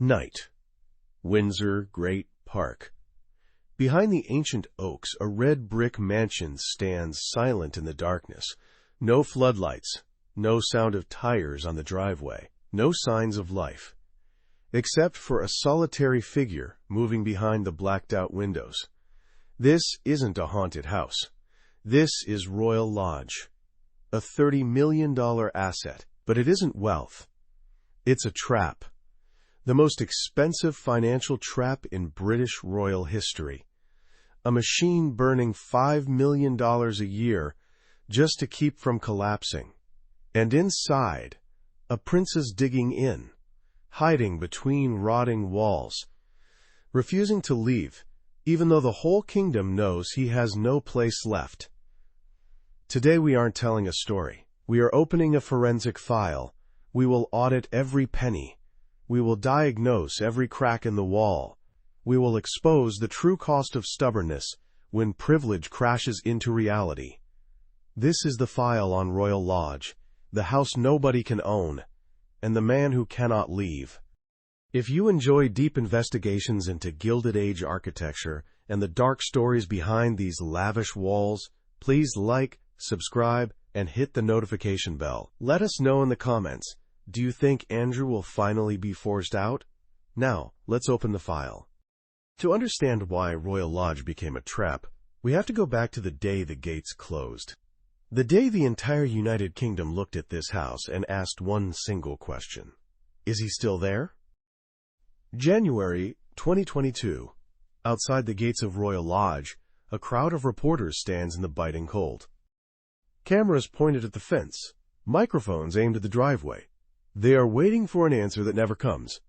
Night. Windsor Great Park. Behind the ancient oaks, a red brick mansion stands silent in the darkness. No floodlights, no sound of tires on the driveway, no signs of life, except for a solitary figure moving behind the blacked-out windows. This isn't a haunted house. This is Royal Lodge, a $30 million asset, but it isn't wealth. It's a trap. The most expensive financial trap in British royal history. A machine burning $5 million a year just to keep from collapsing. And inside, a princess digging in, hiding between rotting walls, refusing to leave, even though the whole kingdom knows he has no place left. Today we aren't telling a story. We are opening a forensic file. We will audit every penny. We will diagnose every crack in the wall. We will expose the true cost of stubbornness when privilege crashes into reality. This is the file on Royal Lodge, the house nobody can own, and the man who cannot leave. If you enjoy deep investigations into Gilded Age architecture and the dark stories behind these lavish walls, please like, subscribe, and hit the notification bell. Let us know in the comments. Do you think Andrew will finally be forced out? Now, let's open the file. To understand why Royal Lodge became a trap, we have to go back to the day the gates closed. The day the entire United Kingdom looked at this house and asked one single question. Is he still there? January 2022. Outside the gates of Royal Lodge, a crowd of reporters stands in the biting cold. Cameras pointed at the fence, microphones aimed at the driveway. They are waiting for an answer that never comes.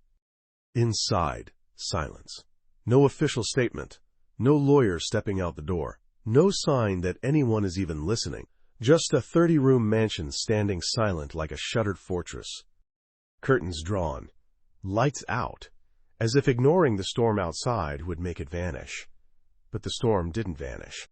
Inside, silence. No official statement. No lawyer stepping out the door. No sign that anyone is even listening. Just a 30-room mansion standing silent like a shuttered fortress. Curtains drawn. Lights out, as if ignoring the storm outside would make it vanish. But the storm didn't vanish.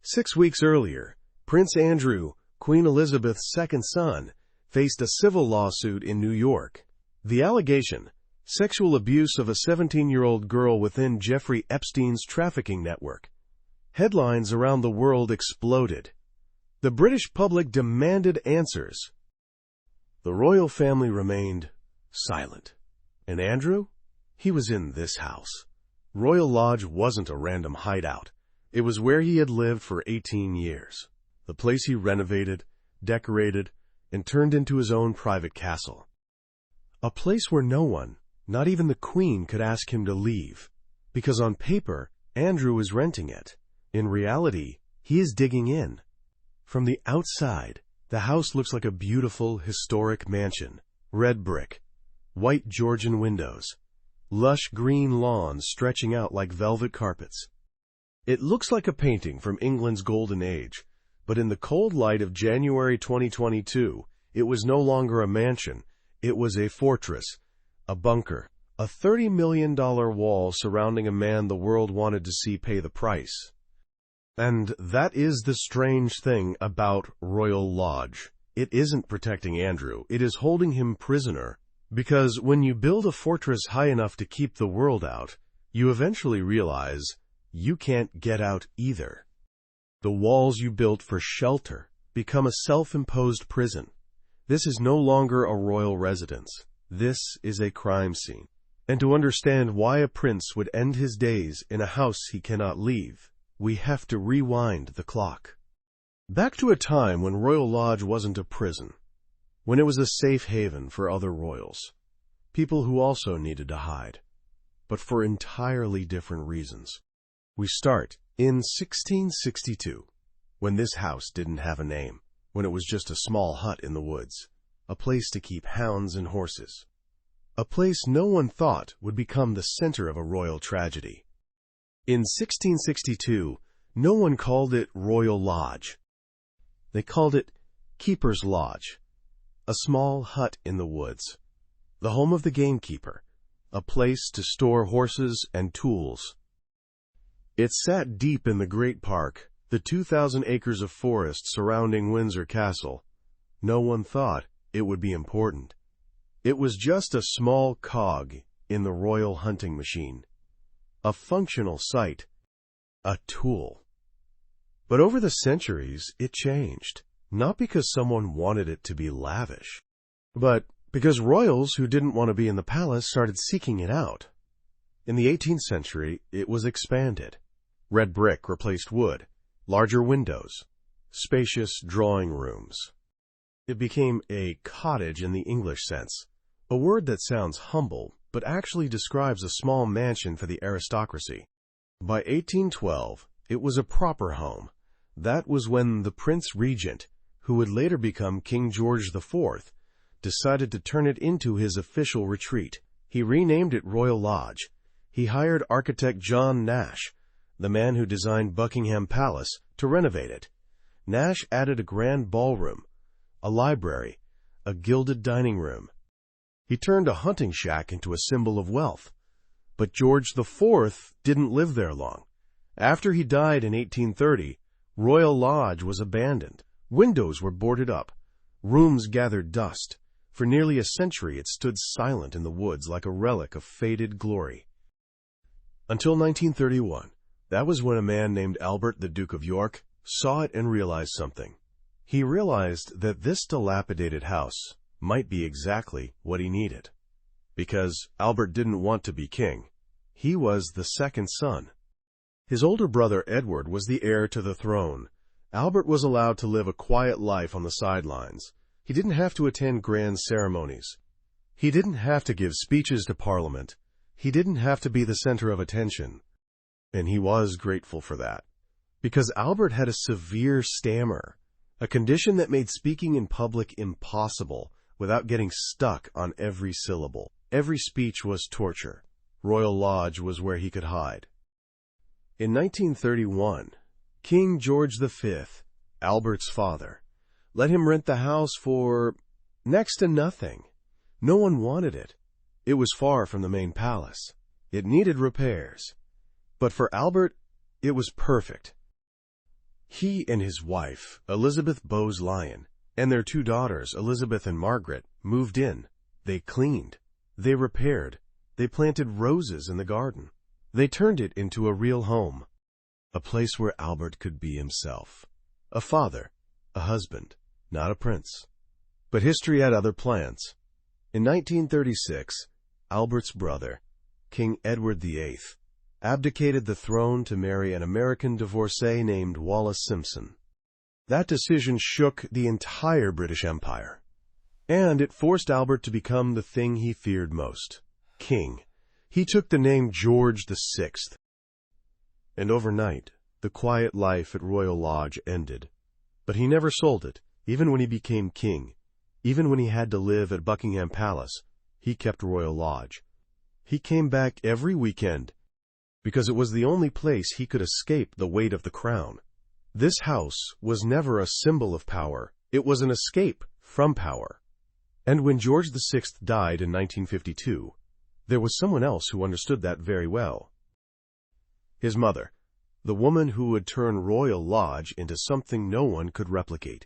6 weeks earlier, Prince Andrew, Queen Elizabeth's second son, faced a civil lawsuit in New York. The allegation: sexual abuse of a 17-year-old girl within Jeffrey Epstein's trafficking network. Headlines around the world exploded. The British public demanded answers. The royal family remained silent. And Andrew? He was in this house. Royal Lodge wasn't a random hideout. It was where he had lived for 18 years. The place he renovated, decorated, and turned into his own private castle. A place where no one, not even the Queen, could ask him to leave. Because on paper, Andrew is renting it. In reality, he is digging in. From the outside, the house looks like a beautiful, historic mansion. Red brick, white Georgian windows, lush green lawns stretching out like velvet carpets. It looks like a painting from England's golden age. But in the cold light of January 2022, it was no longer a mansion. It was a fortress, a bunker, a $30 million wall surrounding a man the world wanted to see pay the price. And that is the strange thing about Royal Lodge. It isn't protecting Andrew, it is holding him prisoner. Because when you build a fortress high enough to keep the world out, you eventually realize you can't get out either. The walls you built for shelter become a self-imposed prison. This is no longer a royal residence. This is a crime scene. And to understand why a prince would end his days in a house he cannot leave, we have to rewind the clock. Back to a time when Royal Lodge wasn't a prison, when it was a safe haven for other royals, people who also needed to hide, but for entirely different reasons. We start in 1662, when this house didn't have a name, when it was just a small hut in the woods, a place to keep hounds and horses, a place no one thought would become the center of a royal tragedy. In 1662, no one called it Royal Lodge. They called it Keeper's Lodge, a small hut in the woods, the home of the gamekeeper, a place to store horses and tools. It sat deep in the Great Park, the 2,000 acres of forest surrounding Windsor Castle. No one thought it would be important. It was just a small cog in the royal hunting machine. A functional site. A tool. But over the centuries, it changed. Not because someone wanted it to be lavish, but because royals who didn't want to be in the palace started seeking it out. In the 18th century, it was expanded. Red brick replaced wood, larger windows, spacious drawing rooms. It became a cottage in the English sense, a word that sounds humble, but actually describes a small mansion for the aristocracy. By 1812, it was a proper home. That was when the Prince Regent, who would later become King George IV, decided to turn it into his official retreat. He renamed it Royal Lodge. He hired architect John Nash, the man who designed Buckingham Palace, to renovate it. Nash added a grand ballroom, a library, a gilded dining room. He turned a hunting shack into a symbol of wealth. But George IV didn't live there long. After he died in 1830, Royal Lodge was abandoned. Windows were boarded up. Rooms gathered dust. For nearly a century it stood silent in the woods like a relic of faded glory. Until 1931, that was when a man named Albert, the Duke of York, saw it and realized something. He realized that this dilapidated house might be exactly what he needed. Because Albert didn't want to be king. He was the second son. His older brother Edward was the heir to the throne. Albert was allowed to live a quiet life on the sidelines. He didn't have to attend grand ceremonies. He didn't have to give speeches to Parliament. He didn't have to be the center of attention. And he was grateful for that. Because Albert had a severe stammer, a condition that made speaking in public impossible without getting stuck on every syllable. Every speech was torture. Royal Lodge was where he could hide. In 1931, King George V, Albert's father, let him rent the house for next to nothing. No one wanted it. It was far from the main palace. It needed repairs. But for Albert, it was perfect. He and his wife, Elizabeth Bowes-Lyon, and their two daughters, Elizabeth and Margaret, moved in. They cleaned. They repaired. They planted roses in the garden. They turned it into a real home. A place where Albert could be himself. A father, a husband, not a prince. But history had other plans. In 1936, Albert's brother, King Edward VIII, abdicated the throne to marry an American divorcee named Wallis Simpson. That decision shook the entire British Empire. And it forced Albert to become the thing he feared most, king. He took the name George VI. And overnight, the quiet life at Royal Lodge ended. But he never sold it, even when he became king. Even when he had to live at Buckingham Palace, he kept Royal Lodge. He came back every weekend, because it was the only place he could escape the weight of the crown. This house was never a symbol of power. It was an escape from power. And when George VI died in 1952, there was someone else who understood that very well. His mother, the woman who would turn Royal Lodge into something no one could replicate.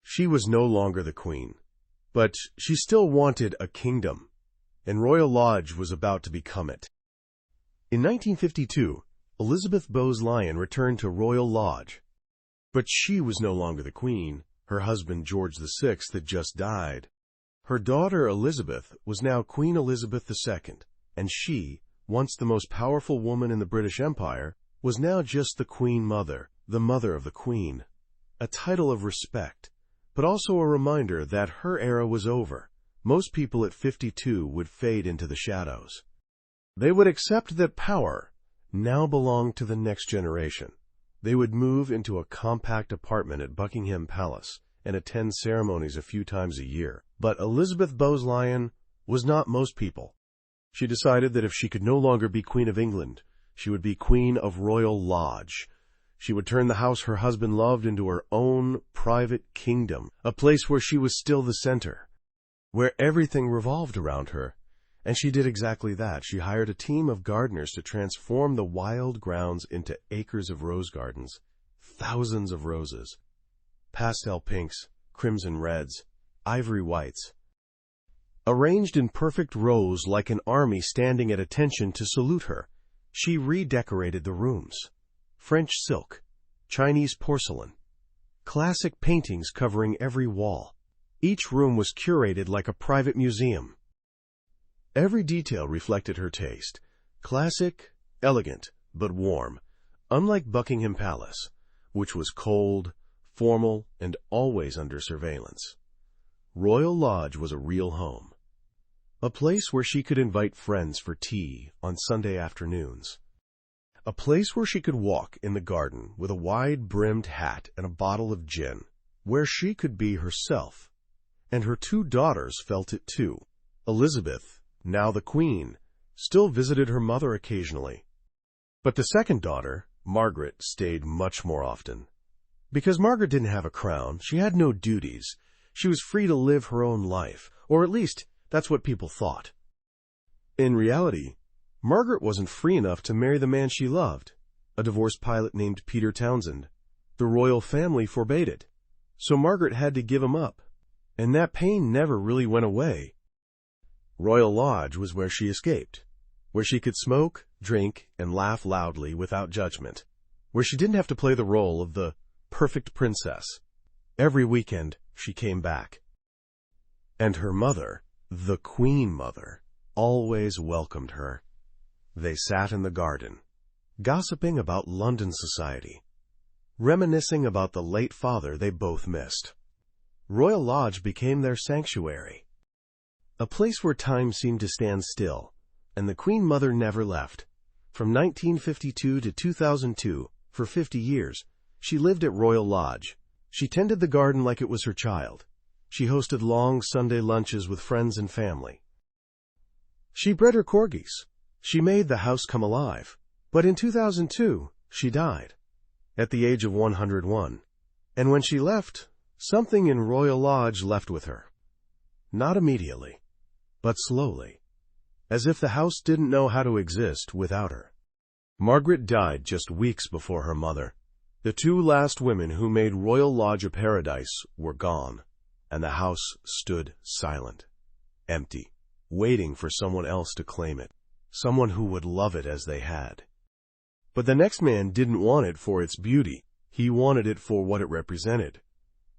She was no longer the queen, but she still wanted a kingdom, and Royal Lodge was about to become it. In 1952, Elizabeth Bowes-Lyon returned to Royal Lodge. But she was no longer the queen. Her husband, George VI, had just died. Her daughter, Elizabeth, was now Queen Elizabeth II, and she, once the most powerful woman in the British Empire, was now just the Queen Mother, the mother of the Queen. A title of respect, but also a reminder that her era was over. Most people at 52 would fade into the shadows. They would accept that power now belonged to the next generation. They would move into a compact apartment at Buckingham Palace and attend ceremonies a few times a year. But Elizabeth Bowes-Lyon was not most people. She decided that if she could no longer be Queen of England, she would be Queen of Royal Lodge. She would turn the house her husband loved into her own private kingdom, a place where she was still the center, where everything revolved around her. And she did exactly that. She hired a team of gardeners to transform the wild grounds into acres of rose gardens, thousands of roses, pastel pinks, crimson reds, ivory whites. Arranged in perfect rows like an army standing at attention to salute her, she redecorated the rooms. French silk, Chinese porcelain, classic paintings covering every wall. Each room was curated like a private museum. Every detail reflected her taste. Classic, elegant, but warm, unlike Buckingham Palace, which was cold, formal, and always under surveillance. Royal Lodge was a real home. A place where she could invite friends for tea on Sunday afternoons. A place where she could walk in the garden with a wide-brimmed hat and a bottle of gin, where she could be herself. And her two daughters felt it too. Elizabeth, now the Queen, still visited her mother occasionally. But the second daughter, Margaret, stayed much more often. Because Margaret didn't have a crown, she had no duties. She was free to live her own life, or at least that's what people thought. In reality, Margaret wasn't free enough to marry the man she loved, a divorced pilot named Peter Townsend. The royal family forbade it, so Margaret had to give him up, and that pain never really went away. Royal Lodge was where she escaped, where she could smoke, drink, and laugh loudly without judgment, where she didn't have to play the role of the perfect princess. Every weekend, she came back. And her mother, the Queen Mother, always welcomed her. They sat in the garden, gossiping about London society, reminiscing about the late father they both missed. Royal Lodge became their sanctuary, a place where time seemed to stand still, and the Queen Mother never left. From 1952 to 2002, for 50 years, she lived at Royal Lodge. She tended the garden like it was her child. She hosted long Sunday lunches with friends and family. She bred her corgis. She made the house come alive. But in 2002, she died, at the age of 101. And when she left, something in Royal Lodge left with her. Not immediately, but slowly, as if the house didn't know how to exist without her. Margaret died just weeks before her mother. The two last women who made Royal Lodge a paradise were gone, and the house stood silent, empty, waiting for someone else to claim it, someone who would love it as they had. But the next man didn't want it for its beauty. He wanted it for what it represented: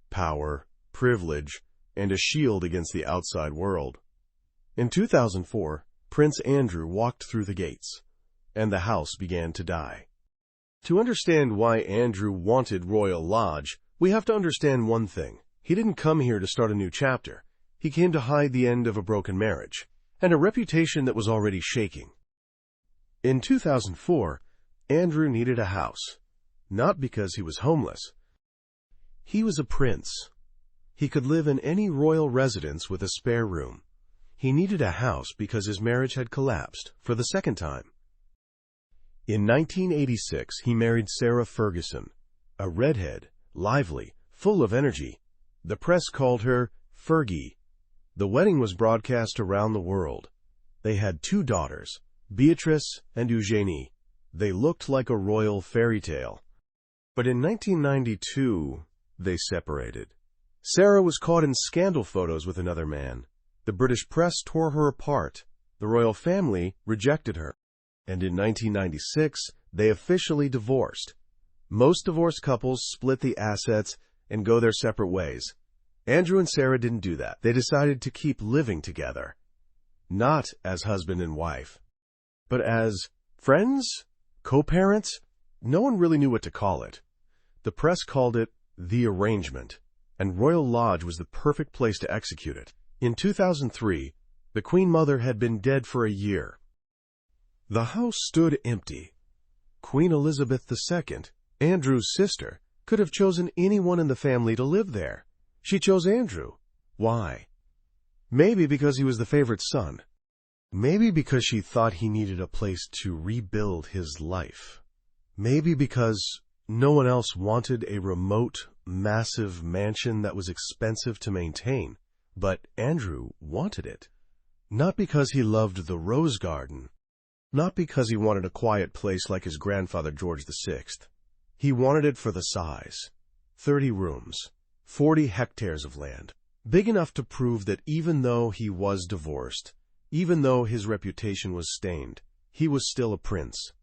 power, privilege, and a shield against the outside world. In 2004, Prince Andrew walked through the gates, and the house began to die. To understand why Andrew wanted Royal Lodge, we have to understand one thing. He didn't come here to start a new chapter. He came to hide the end of a broken marriage, and a reputation that was already shaking. In 2004, Andrew needed a house, not because he was homeless. He was a prince. He could live in any royal residence with a spare room. He needed a house because his marriage had collapsed for the second time. In 1986, he married Sarah Ferguson, a redhead, lively, full of energy. The press called her Fergie. The wedding was broadcast around the world. They had two daughters, Beatrice and Eugenie. They looked like a royal fairy tale. But in 1992, they separated. Sarah was caught in scandal photos with another man. The British press tore her apart. The royal family rejected her. And in 1996, they officially divorced. Most divorced couples split the assets and go their separate ways. Andrew and Sarah didn't do that. They decided to keep living together. Not as husband and wife, but as friends? Co-parents? No one really knew what to call it. The press called it the arrangement, and Royal Lodge was the perfect place to execute it. In 2003, the Queen Mother had been dead for a year. The house stood empty. Queen Elizabeth II, Andrew's sister, could have chosen anyone in the family to live there. She chose Andrew. Why? Maybe because he was the favorite son. Maybe because she thought he needed a place to rebuild his life. Maybe because no one else wanted a remote, massive mansion that was expensive to maintain. But Andrew wanted it. Not because he loved the rose garden. Not because he wanted a quiet place like his grandfather George VI. He wanted it for the size. 30 rooms, 40 hectares of land, Big enough to prove that even though he was divorced, even though his reputation was stained, he was still a prince.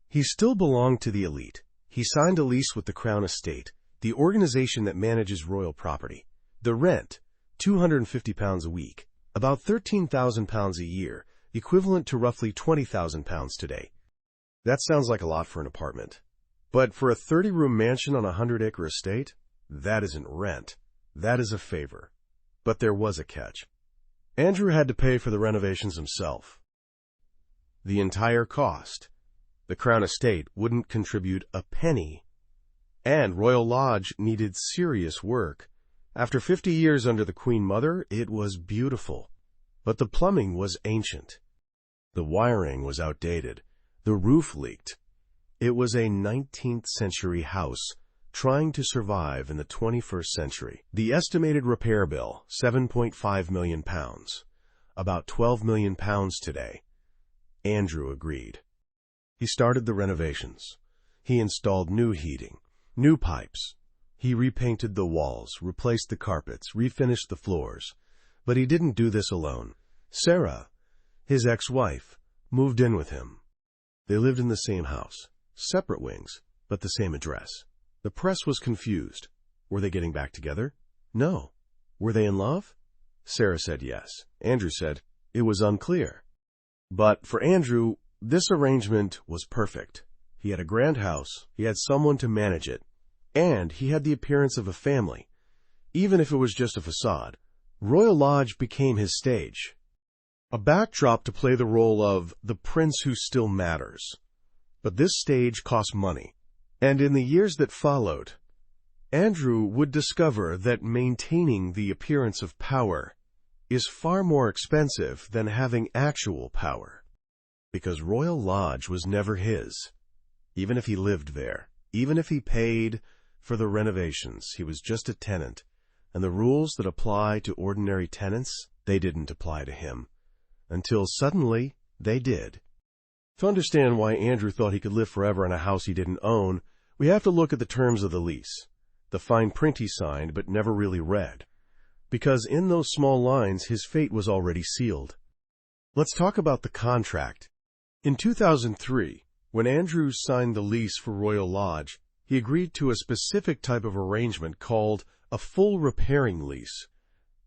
He still belonged to the elite. He signed a lease with the Crown Estate, the organization that manages royal property. The rent, £250 a week, about £13,000 a year, equivalent to roughly £20,000 today. That sounds like a lot for an apartment. But for a 30-room mansion on a 100-acre estate, that isn't rent. That is a favor. But there was a catch. Andrew had to pay for the renovations himself. The entire cost. The Crown Estate wouldn't contribute a penny. And Royal Lodge needed serious work. After 50 years under the Queen Mother, it was beautiful. But the plumbing was ancient. The wiring was outdated. The roof leaked. It was a 19th century house trying to survive in the 21st century. The estimated repair bill, £7.5 million, about £12 million today. Andrew agreed. He started the renovations. He installed new heating, new pipes. He repainted the walls, replaced the carpets, refinished the floors. But he didn't do this alone. Sarah, his ex-wife, moved in with him. They lived in the same house, separate wings, but the same address. The press was confused. Were they getting back together? No. Were they in love? Sarah said yes. Andrew said it was unclear. But for Andrew, this arrangement was perfect. He had a grand house, he had someone to manage it, and he had the appearance of a family. Even if it was just a facade, Royal Lodge became his stage. A backdrop to play the role of the prince who still matters. But this stage cost money. And in the years that followed, Andrew would discover that maintaining the appearance of power is far more expensive than having actual power. Because Royal Lodge was never his. Even if he lived there, even if he paid for the renovations, he was just a tenant, and the rules that apply to ordinary tenants, they didn't apply to him. Until suddenly, they did. To understand why Andrew thought he could live forever in a house he didn't own, we have to look at the terms of the lease, the fine print he signed but never really read, because in those small lines his fate was already sealed. Let's talk about the contract. In 2003, when Andrew signed the lease for Royal Lodge, he agreed to a specific type of arrangement called a full repairing lease.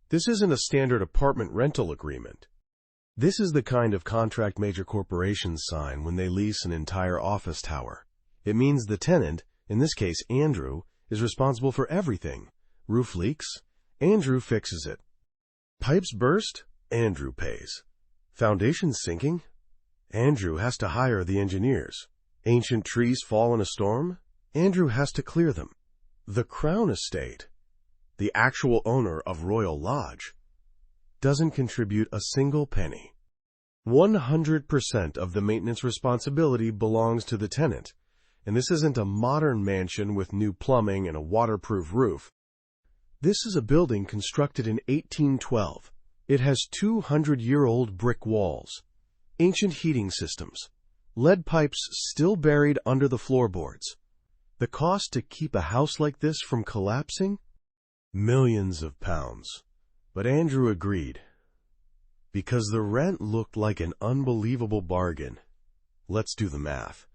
This isn't a standard apartment rental agreement. This is the kind of contract major corporations sign when they lease an entire office tower. It means the tenant, in this case Andrew, is responsible for everything. Roof leaks, Andrew fixes it. Pipes burst, Andrew pays. Foundations sinking, Andrew has to hire the engineers. Ancient trees fall in a storm, Andrew has to clear them. The Crown Estate, the actual owner of Royal Lodge, doesn't contribute a single penny. 100% of the maintenance responsibility belongs to the tenant, and this isn't a modern mansion with new plumbing and a waterproof roof. This is a building constructed in 1812. It has 200-year-old brick walls, ancient heating systems, lead pipes still buried under the floorboards. The cost to keep a house like this from collapsing? Millions of pounds. But Andrew agreed, because the rent looked like an unbelievable bargain. Let's do the math.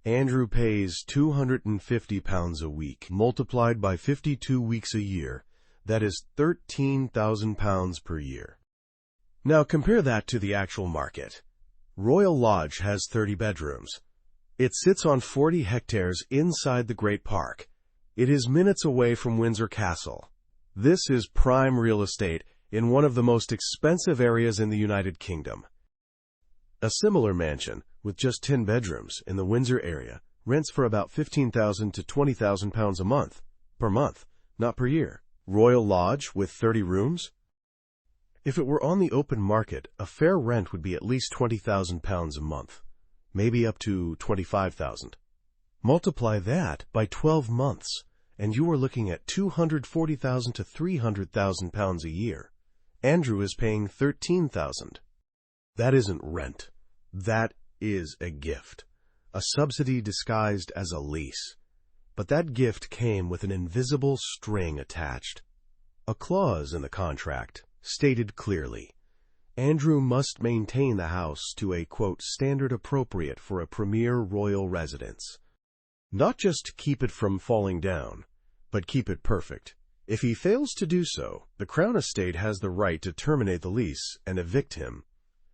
Andrew pays £250 a week, multiplied by 52 weeks a year. That is £13,000 per year. Now compare that to the actual market. Royal Lodge has 30 bedrooms. It sits on 40 hectares inside the Great Park. It is minutes away from Windsor Castle. This is prime real estate in one of the most expensive areas in the United Kingdom. A similar mansion, with just 10 bedrooms in the Windsor area, rents for about £15,000 to £20,000 a month. Per month, not per year. Royal Lodge with 30 rooms? If it were on the open market, a fair rent would be at least £20,000 a month, maybe up to £25,000. Multiply that by 12 months, and you are looking at £240,000 to £300,000 a year. Andrew is paying $13,000. That isn't rent. That is a gift. A subsidy disguised as a lease. But that gift came with an invisible string attached. A clause in the contract stated clearly, Andrew must maintain the house to a, quote, standard appropriate for a premier royal residence. Not just keep it from falling down, but keep it perfect. If he fails to do so, the Crown Estate has the right to terminate the lease and evict him.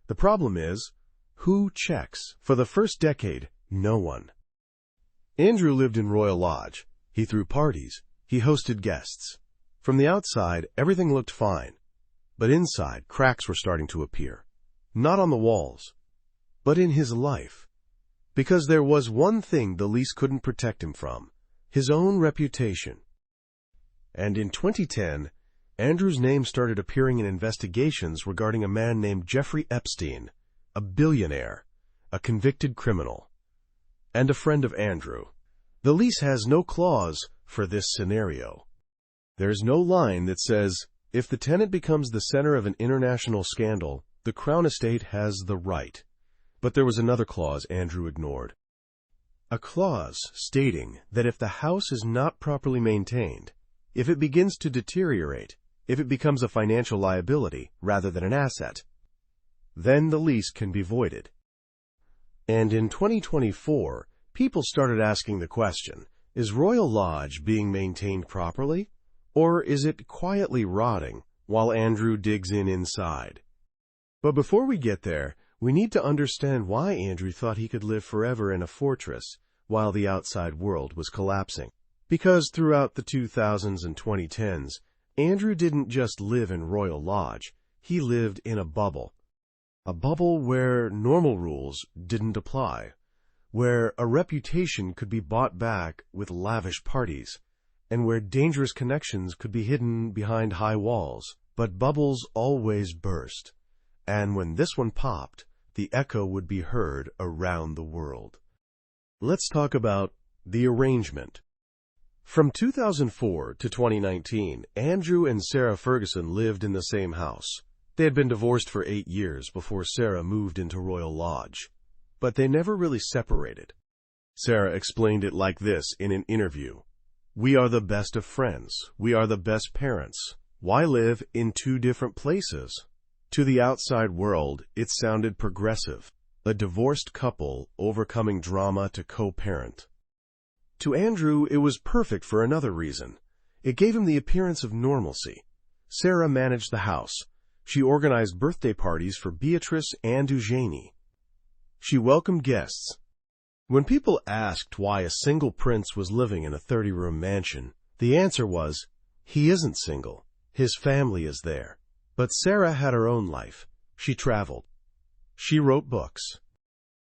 The problem is, who checks? For the first decade, no one. Andrew lived in Royal Lodge. He threw parties. He hosted guests. From the outside, everything looked fine. But inside, cracks were starting to appear. Not on the walls, but in his life. Because there was one thing the lease couldn't protect him from, his own reputation. And in 2010, Andrew's name started appearing in investigations regarding a man named Jeffrey Epstein, a billionaire, a convicted criminal, and a friend of Andrew. The lease has no clause for this scenario. There's no line that says, if the tenant becomes the center of an international scandal, the Crown Estate has the right. But there was another clause Andrew ignored. A clause stating that if the house is not properly maintained, if it begins to deteriorate, if it becomes a financial liability rather than an asset, then the lease can be voided. And in 2024, people started asking the question, is Royal Lodge being maintained properly? Or is it quietly rotting while Andrew digs inside? But before we get there, we need to understand why Andrew thought he could live forever in a fortress while the outside world was collapsing. Because throughout the 2000s and 2010s, Andrew didn't just live in Royal Lodge, he lived in a bubble. A bubble where normal rules didn't apply, where a reputation could be bought back with lavish parties, and where dangerous connections could be hidden behind high walls. But bubbles always burst, and when this one popped, the echo would be heard around the world. Let's talk about the arrangement. From 2004 to 2019, Andrew and Sarah Ferguson lived in the same house. They had been divorced for 8 years before Sarah moved into Royal Lodge, but they never really separated. Sarah explained it like this in an interview. We are the best of friends. We are the best parents. Why live in 2 different places? To the outside world, it sounded progressive. A divorced couple overcoming drama to co-parent. To Andrew, it was perfect for another reason. It gave him the appearance of normalcy. Sarah managed the house. She organized birthday parties for Beatrice and Eugenie. She welcomed guests. When people asked why a single prince was living in a 30-room mansion, the answer was, he isn't single. His family is there. But Sarah had her own life. She traveled. She wrote books.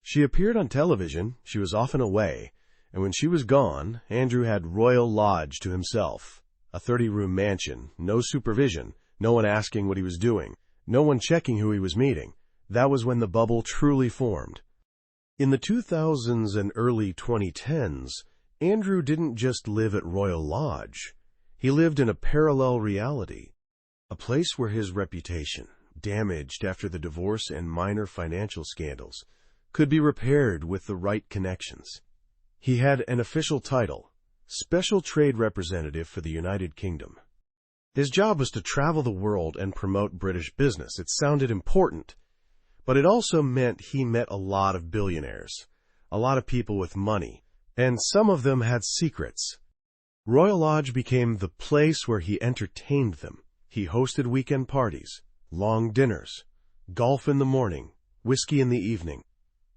She appeared on television. She was often away. And when she was gone, Andrew had Royal Lodge to himself. A 30-room mansion, no supervision, no one asking what he was doing, no one checking who he was meeting. That was when the bubble truly formed. In the 2000s and early 2010s, Andrew didn't just live at Royal Lodge. He lived in a parallel reality, a place where his reputation, damaged after the divorce and minor financial scandals, could be repaired with the right connections. He had an official title, Special Trade Representative for the United Kingdom. His job was to travel the world and promote British business. It sounded important. But it also meant he met a lot of billionaires, a lot of people with money, and some of them had secrets. Royal Lodge became the place where he entertained them. He hosted weekend parties, long dinners, golf in the morning, whiskey in the evening.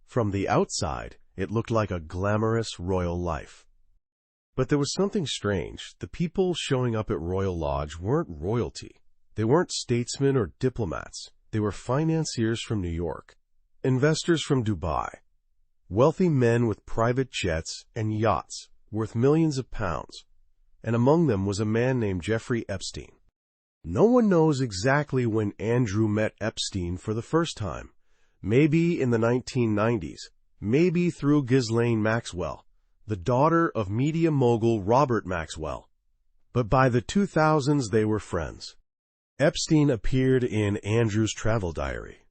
From the outside, it looked like a glamorous royal life. But there was something strange. The people showing up at Royal Lodge weren't royalty. They weren't statesmen or diplomats. They were financiers from New York, investors from Dubai, wealthy men with private jets and yachts worth millions of pounds, and among them was a man named Jeffrey Epstein. No one knows exactly when Andrew met Epstein for the first time. Maybe in the 1990s, maybe through Ghislaine Maxwell, the daughter of media mogul Robert Maxwell. But by the 2000s, they were friends. Epstein appeared in Andrew's travel diary.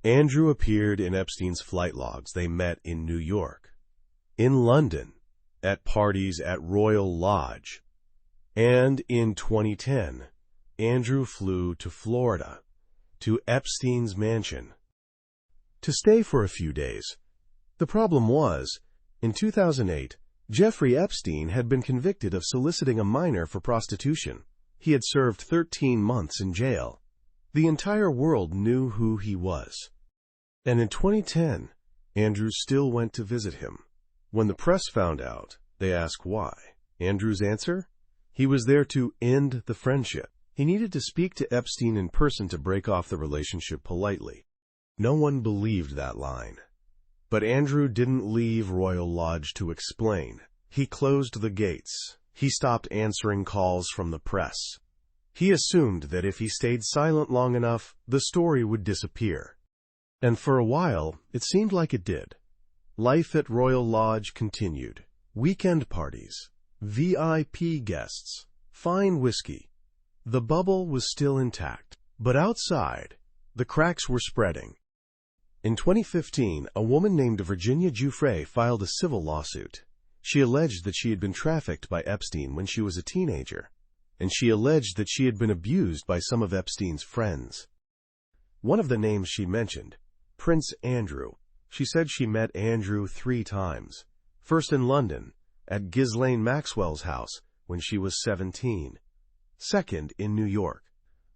Andrew appeared in Epstein's flight logs. They met in New York, in London, at parties at Royal Lodge. And in 2010, Andrew flew to Florida, to Epstein's mansion, to stay for a few days. The problem was, in 2008, Jeffrey Epstein had been convicted of soliciting a minor for prostitution. He had served 13 months in jail. The entire world knew who he was. And in 2010, Andrew still went to visit him. When the press found out, they asked why. Andrew's answer? He was there to end the friendship. He needed to speak to Epstein in person to break off the relationship politely. No one believed that line. But Andrew didn't leave Royal Lodge to explain. He closed the gates. He stopped answering calls from the press. He assumed that if he stayed silent long enough, the story would disappear. And for a while, it seemed like it did. Life at Royal Lodge continued. Weekend parties, VIP guests, fine whiskey. The bubble was still intact. But outside, the cracks were spreading. In 2015, a woman named Virginia Giuffre filed a civil lawsuit. She alleged that she had been trafficked by Epstein when she was a teenager, and she alleged that she had been abused by some of Epstein's friends. One of the names she mentioned, Prince Andrew. She said she met Andrew 3 times, first in London, at Ghislaine Maxwell's house when she was 17, second in New York,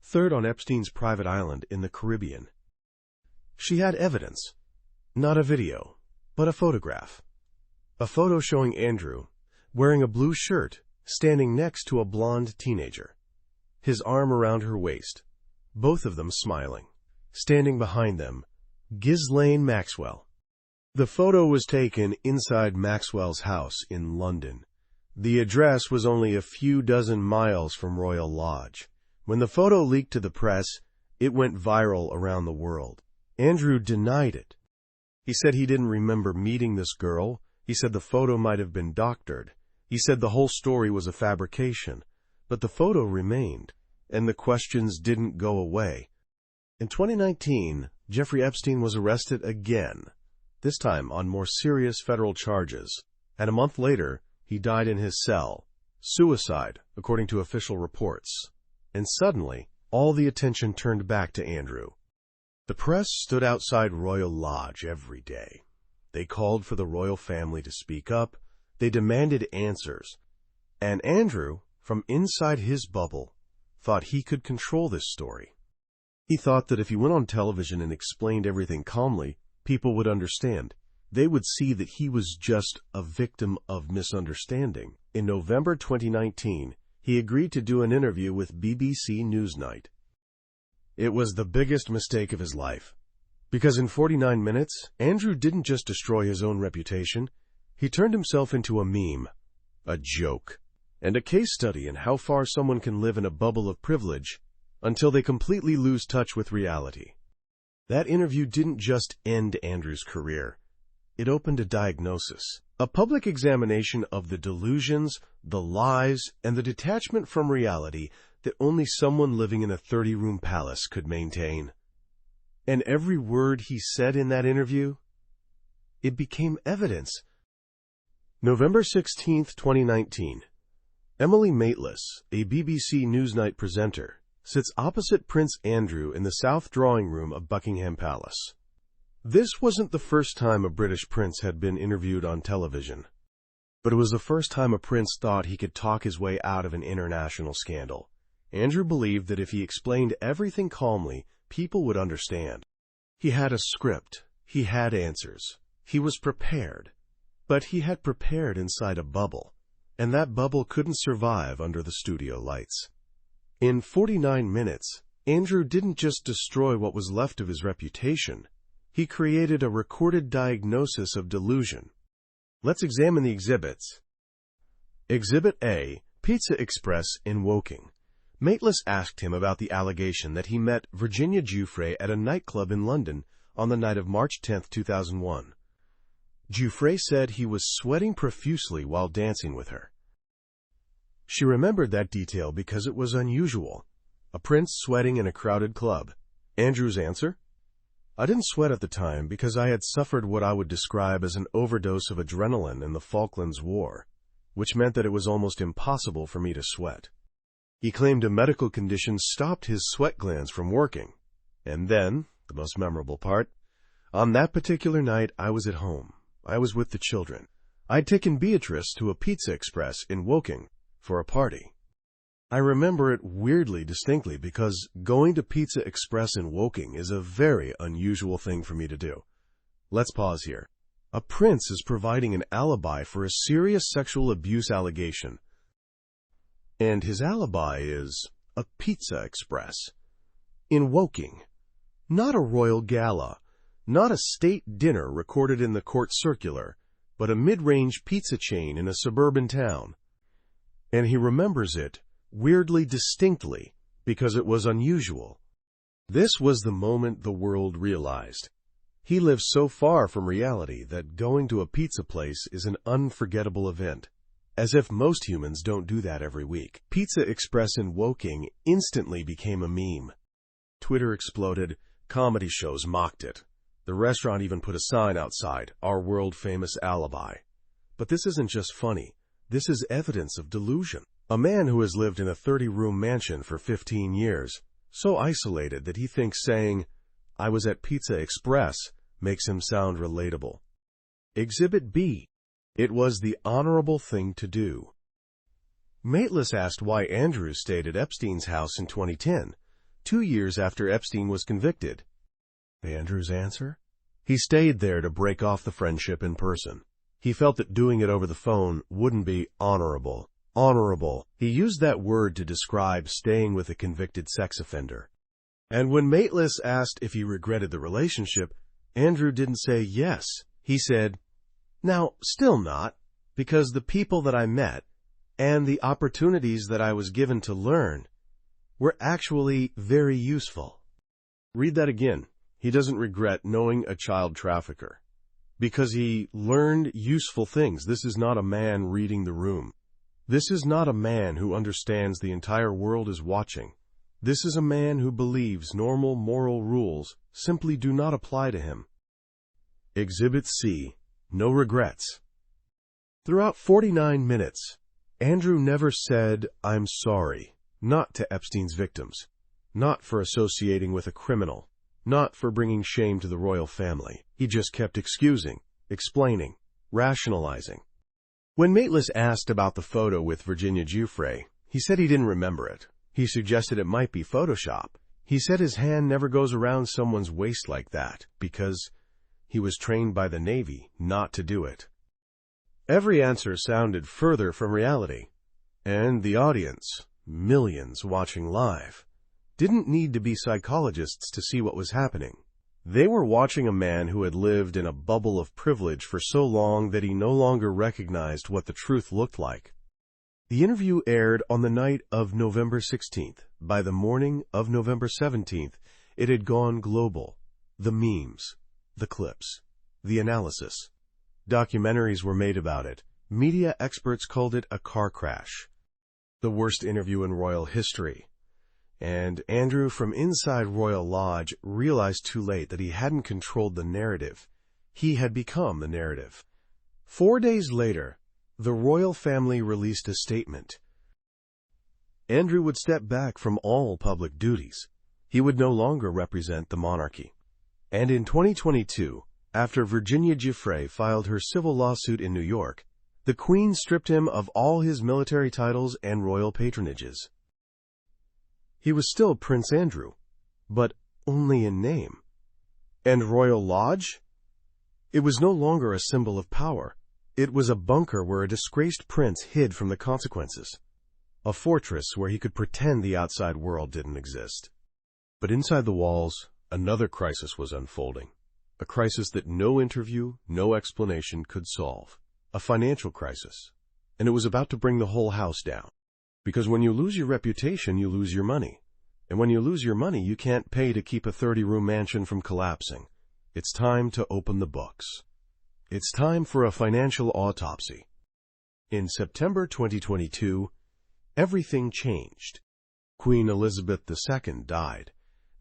third on Epstein's private island in the Caribbean. She had evidence, not a video, but a photograph. A photo showing Andrew, wearing a blue shirt, standing next to a blonde teenager, his arm around her waist, both of them smiling. Standing behind them, Ghislaine Maxwell. The photo was taken inside Maxwell's house in London. The address was only a few dozen miles from Royal Lodge. When the photo leaked to the press, it went viral around the world. Andrew denied it. He said he didn't remember meeting this girl. He said the photo might have been doctored. He said the whole story was a fabrication. But the photo remained, and the questions didn't go away. In 2019, Jeffrey Epstein was arrested again, this time on more serious federal charges. And a month later, he died in his cell. Suicide, according to official reports. And suddenly, all the attention turned back to Andrew. The press stood outside Royal Lodge every day. They called for the royal family to speak up. They demanded answers. And Andrew, from inside his bubble, thought he could control this story. He thought that if he went on television and explained everything calmly, people would understand. They would see that he was just a victim of misunderstanding. In November 2019, he agreed to do an interview with BBC Newsnight. It was the biggest mistake of his life. Because in 49 minutes, Andrew didn't just destroy his own reputation, he turned himself into a meme, a joke, and a case study in how far someone can live in a bubble of privilege until they completely lose touch with reality. That interview didn't just end Andrew's career. It opened a diagnosis, a public examination of the delusions, the lies, and the detachment from reality that only someone living in a 30-room palace could maintain. And every word he said in that interview, it became evidence. November 16, 2019. Emily Maitlis, a BBC Newsnight presenter, sits opposite Prince Andrew in the south drawing room of Buckingham Palace. This wasn't the first time a British prince had been interviewed on television, but it was the first time a prince thought he could talk his way out of an international scandal. Andrew believed that if he explained everything calmly, people would understand. He had a script. He had answers. He was prepared. But he had prepared inside a bubble, and that bubble couldn't survive under the studio lights. In 49 minutes, Andrew didn't just destroy what was left of his reputation. He created a recorded diagnosis of delusion. Let's examine the exhibits. Exhibit A, Pizza Express in Woking. Maitlis asked him about the allegation that he met Virginia Giuffre at a nightclub in London on the night of March 10, 2001. Giuffre said he was sweating profusely while dancing with her. She remembered that detail because it was unusual. A prince sweating in a crowded club. Andrew's answer? I didn't sweat at the time because I had suffered what I would describe as an overdose of adrenaline in the Falklands War, which meant that it was almost impossible for me to sweat. He claimed a medical condition stopped his sweat glands from working. And then, the most memorable part, on that particular night I was at home. I was with the children. I'd taken Beatrice to a Pizza Express in Woking for a party. I remember it weirdly distinctly because going to Pizza Express in Woking is a very unusual thing for me to do. Let's pause here. A prince is providing an alibi for a serious sexual abuse allegation. And his alibi is a Pizza Express. In Woking. Not a royal gala, not a state dinner recorded in the court circular, but a mid-range pizza chain in a suburban town. And he remembers it weirdly distinctly because it was unusual. This was the moment the world realized. He lives so far from reality that going to a pizza place is an unforgettable event. As if most humans don't do that every week. Pizza Express in Woking instantly became a meme. Twitter exploded. Comedy shows mocked it. The restaurant even put a sign outside, "Our world-famous alibi." But this isn't just funny. This is evidence of delusion. A man who has lived in a 30-room mansion for 15 years, so isolated that he thinks saying, "I was at Pizza Express," makes him sound relatable. Exhibit B. It was the honorable thing to do. Mateless asked why Andrew stayed at Epstein's house in 2010, 2 years after Epstein was convicted. Andrew's answer? He stayed there to break off the friendship in person. He felt that doing it over the phone wouldn't be honorable. Honorable. He used that word to describe staying with a convicted sex offender. And when Mateless asked if he regretted the relationship, Andrew didn't say yes. He said, "Now, still not, because the people that I met and the opportunities that I was given to learn were actually very useful." Read that again. He doesn't regret knowing a child trafficker because he learned useful things. This is not a man reading the room. This is not a man who understands the entire world is watching. This is a man who believes normal moral rules simply do not apply to him. Exhibit C. No regrets. Throughout 49 minutes, Andrew never said, "I'm sorry," not to Epstein's victims, not for associating with a criminal, not for bringing shame to the royal family. He just kept excusing, explaining, rationalizing. When Mateless asked about the photo with Virginia Giuffre, he said he didn't remember it. He suggested it might be Photoshop. He said his hand never goes around someone's waist like that because he was trained by the Navy not to do it. Every answer sounded further from reality, and the audience, millions watching live, didn't need to be psychologists to see what was happening. They were watching a man who had lived in a bubble of privilege for so long that he no longer recognized what the truth looked like. The interview aired on the night of November 16th. By the morning of November 17th, it had gone global. The memes, the clips, the analysis. Documentaries were made about it. Media experts called it a car crash. The worst interview in royal history. And Andrew from inside Royal Lodge realized too late that he hadn't controlled the narrative. He had become the narrative. 4 days later, the royal family released a statement. Andrew would step back from all public duties. He would no longer represent the monarchy. And in 2022, after Virginia Giuffre filed her civil lawsuit in New York, the Queen stripped him of all his military titles and royal patronages. He was still Prince Andrew, but only in name. And Royal Lodge? It was no longer a symbol of power. It was a bunker where a disgraced prince hid from the consequences. A fortress where he could pretend the outside world didn't exist. But inside the walls, another crisis was unfolding. A crisis that no interview, no explanation could solve. A financial crisis. And it was about to bring the whole house down. Because when you lose your reputation, you lose your money. And when you lose your money, you can't pay to keep a 30-room mansion from collapsing. It's time to open the books. It's time for a financial autopsy. In September 2022, everything changed. Queen Elizabeth II died,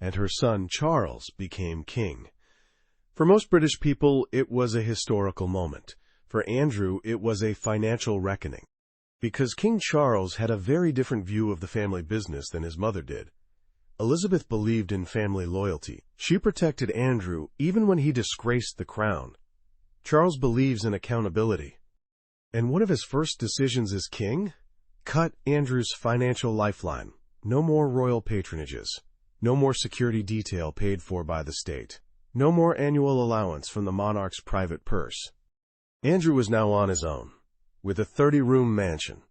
and her son Charles became king. For most British people, it was a historical moment. For Andrew, it was a financial reckoning. Because King Charles had a very different view of the family business than his mother did. Elizabeth believed in family loyalty. She protected Andrew even when he disgraced the crown. Charles believes in accountability. And one of his first decisions as king? Cut Andrew's financial lifeline. No more royal patronages. No more security detail paid for by the state. No more annual allowance from the monarch's private purse. Andrew was now on his own, with a 30-room mansion,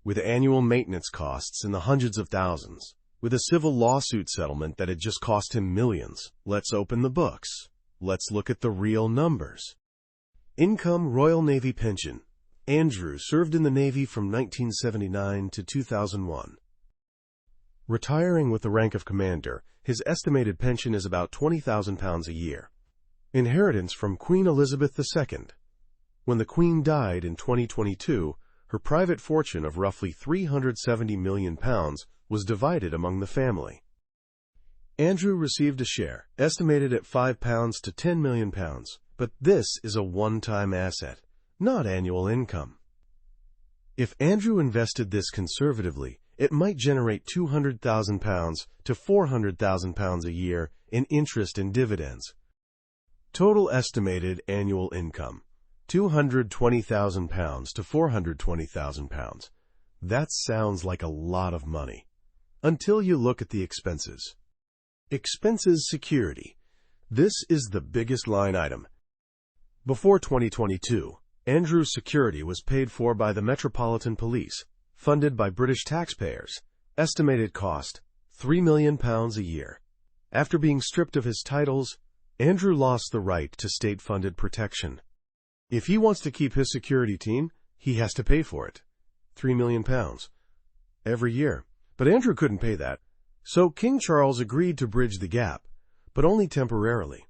with annual maintenance costs in the hundreds of thousands, with a civil lawsuit settlement that had just cost him millions. Let's open the books. Let's look at the real numbers. Income: Royal Navy pension. Andrew served in the Navy from 1979 to 2001. Retiring with the rank of commander, his estimated pension is about £20,000 a year. Inheritance from Queen Elizabeth II. When the Queen died in 2022, her private fortune of roughly £370 million was divided among the family. Andrew received a share, estimated at £5 to £10 million, but this is a one-time asset, not annual income. If Andrew invested this conservatively, it might generate £200,000 to £400,000 a year in interest and dividends. Total estimated annual income: £220,000 to £420,000. That sounds like a lot of money. Until you look at the expenses. Expenses: security. This is the biggest line item. Before 2022, Andrew's security was paid for by the Metropolitan Police, funded by British taxpayers. Estimated cost: £3 million a year. After being stripped of his titles, Andrew lost the right to state-funded protection. If he wants to keep his security team, he has to pay for it. £3 million every year. But Andrew couldn't pay that, so King Charles agreed to bridge the gap, but only temporarily.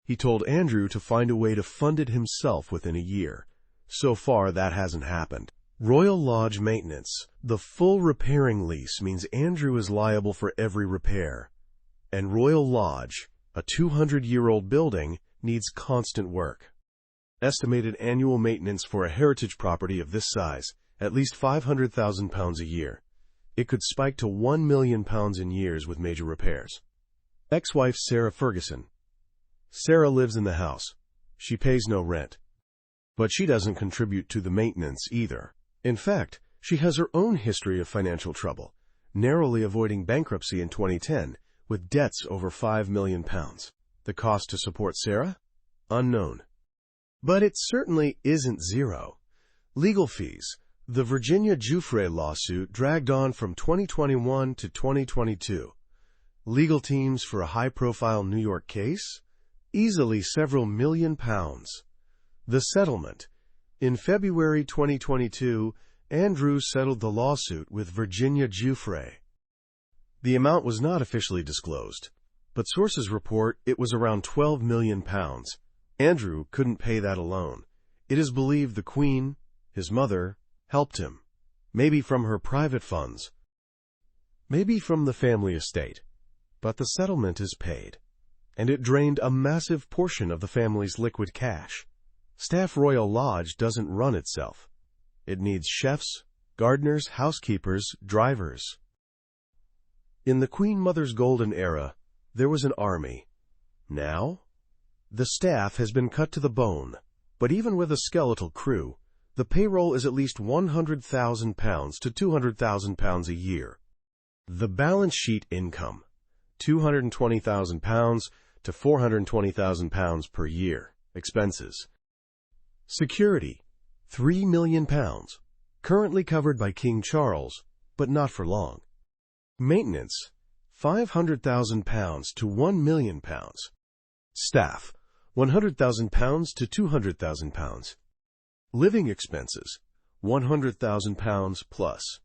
He told Andrew to find a way to fund it himself within a year. So far, that hasn't happened. Royal Lodge maintenance. The full repairing lease means Andrew is liable for every repair. And Royal Lodge, a 200-year-old building, needs constant work. Estimated annual maintenance for a heritage property of this size, at least £500,000 a year. It could spike to £1 million in years with major repairs. Ex-wife Sarah Ferguson. Sarah lives in the house. She pays no rent. But she doesn't contribute to the maintenance either. In fact, she has her own history of financial trouble, narrowly avoiding bankruptcy in 2010 with debts over £5 million. The cost to support Sarah? Unknown. But it certainly isn't zero. Legal fees. The Virginia Giuffre lawsuit dragged on from 2021 to 2022. Legal teams for a high-profile New York case? Easily several £1 million. The settlement. In February 2022, Andrew settled the lawsuit with Virginia Giuffre. The amount was not officially disclosed, but sources report it was around £12 million. Andrew couldn't pay that alone. It is believed the Queen, his mother, helped him. Maybe from her private funds. Maybe from the family estate. But the settlement is paid. And it drained a massive portion of the family's liquid cash. Staff Royal Lodge doesn't run itself. It needs chefs, gardeners, housekeepers, drivers. In the Queen Mother's golden era, there was an army. Now, the staff has been cut to the bone, but even with a skeletal crew, the payroll is at least £100,000 to £200,000 a year. The balance sheet income, £220,000 to £420,000 per year. Expenses. Security, £3 million, currently covered by King Charles, but not for long. Maintenance, £500,000 to £1 million. Staff, £100,000 to £200,000. Living expenses, £100,000 plus.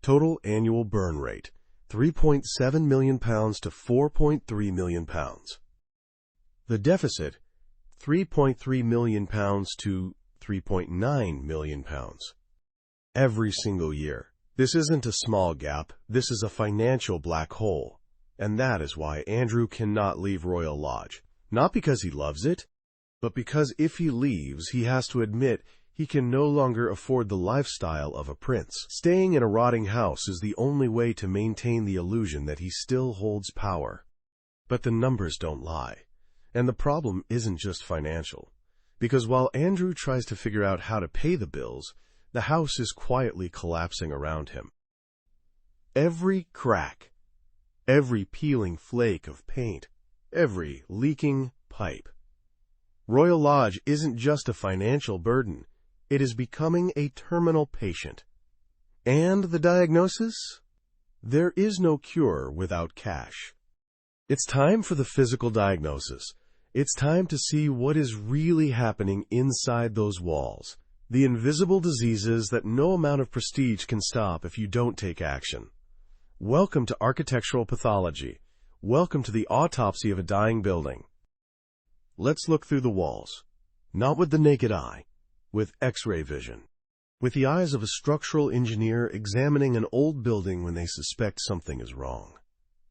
Total annual burn rate, £3.7 million to £4.3 million. The deficit, £3.3 million to £3.9 million. Every single year. This isn't a small gap, this is a financial black hole. And that is why Andrew cannot leave Royal Lodge. Not because he loves it, but because if he leaves, he has to admit He can no longer afford the lifestyle of a prince. Staying in a rotting house is the only way to maintain the illusion that he still holds power. But the numbers don't lie. And the problem isn't just financial. Because while Andrew tries to figure out how to pay the bills, the house is quietly collapsing around him. Every crack, every peeling flake of paint, every leaking pipe. Royal Lodge isn't just a financial burden. It is becoming a terminal patient. And the diagnosis? There is no cure without cash. It's time for the physical diagnosis. It's time to see what is really happening inside those walls. The invisible diseases that no amount of prestige can stop if you don't take action. Welcome to Architectural Pathology. Welcome to the autopsy of a dying building. Let's look through the walls. Not with the naked eye, with X-ray vision. With the eyes of a structural engineer examining an old building when they suspect something is wrong.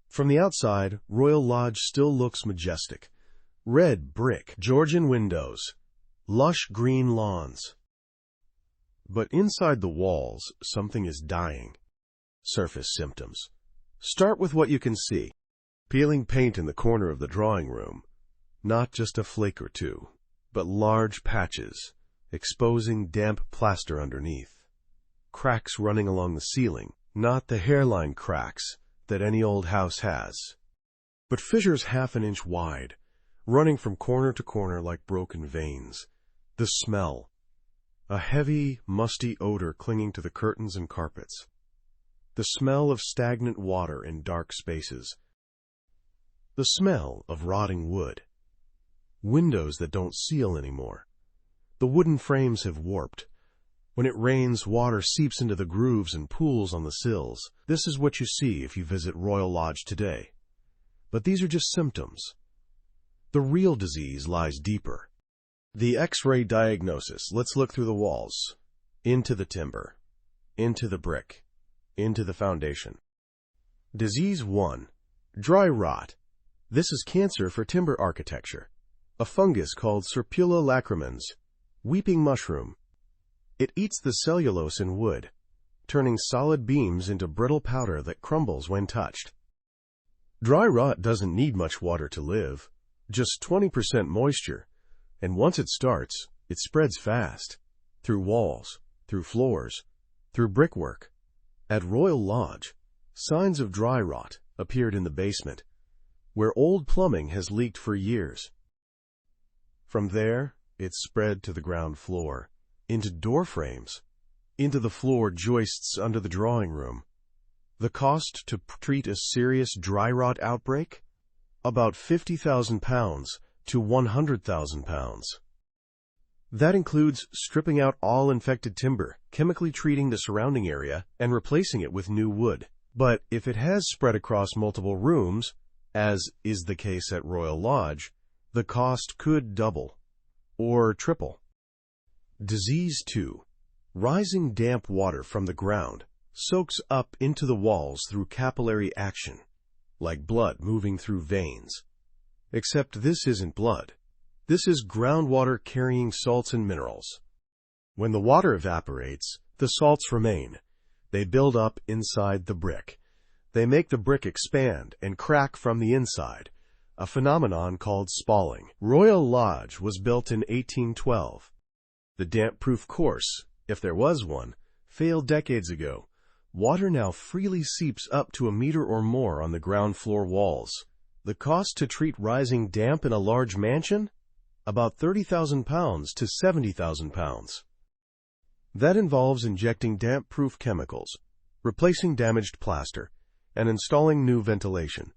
From the outside, Royal Lodge still looks majestic. Red brick, Georgian windows, lush green lawns. But inside the walls, something is dying. Surface symptoms. Start with what you can see. Peeling paint in the corner of the drawing room. Not just a flake or two, but large patches, exposing damp plaster underneath. Cracks running along the ceiling, not the hairline cracks that any old house has, but fissures half an inch wide, running from corner to corner like broken veins. The smell. A heavy, musty odor clinging to the curtains and carpets. The smell of stagnant water in dark spaces. The smell of rotting wood. Windows that don't seal anymore. The wooden frames have warped. When it rains, water seeps into the grooves and pools on the sills. This is what you see if you visit Royal Lodge today. But these are just symptoms. The real disease lies deeper. The X-ray diagnosis. Let's look through the walls. Into the timber. Into the brick. Into the foundation. Disease 1. Dry rot. This is cancer for timber architecture. A fungus called Serpula lacrimans, weeping mushroom. It eats the cellulose in wood, turning solid beams into brittle powder that crumbles when touched. Dry rot doesn't need much water to live, just 20% moisture, and once it starts, it spreads fast, through walls, through floors, through brickwork. At Royal Lodge, signs of dry rot appeared in the basement, where old plumbing has leaked for years. From there, it spread to the ground floor, into door frames, into the floor joists under the drawing room. The cost to treat a serious dry rot outbreak? About £50,000 to £100,000. That includes stripping out all infected timber, chemically treating the surrounding area, and replacing it with new wood. But if it has spread across multiple rooms, as is the case at Royal Lodge, the cost could double or triple. Disease 2. Rising damp water from the ground soaks up into the walls through capillary action, like blood moving through veins. Except this isn't blood. This is groundwater carrying salts and minerals. When the water evaporates, the salts remain. They build up inside the brick. They make the brick expand and crack from the inside, a phenomenon called spalling. Royal Lodge was built in 1812. The damp-proof course, if there was one, failed decades ago. Water now freely seeps up to a meter or more on the ground floor walls. The cost to treat rising damp in a large mansion? About £30,000 to £70,000. That involves injecting damp-proof chemicals, replacing damaged plaster, and installing new ventilation.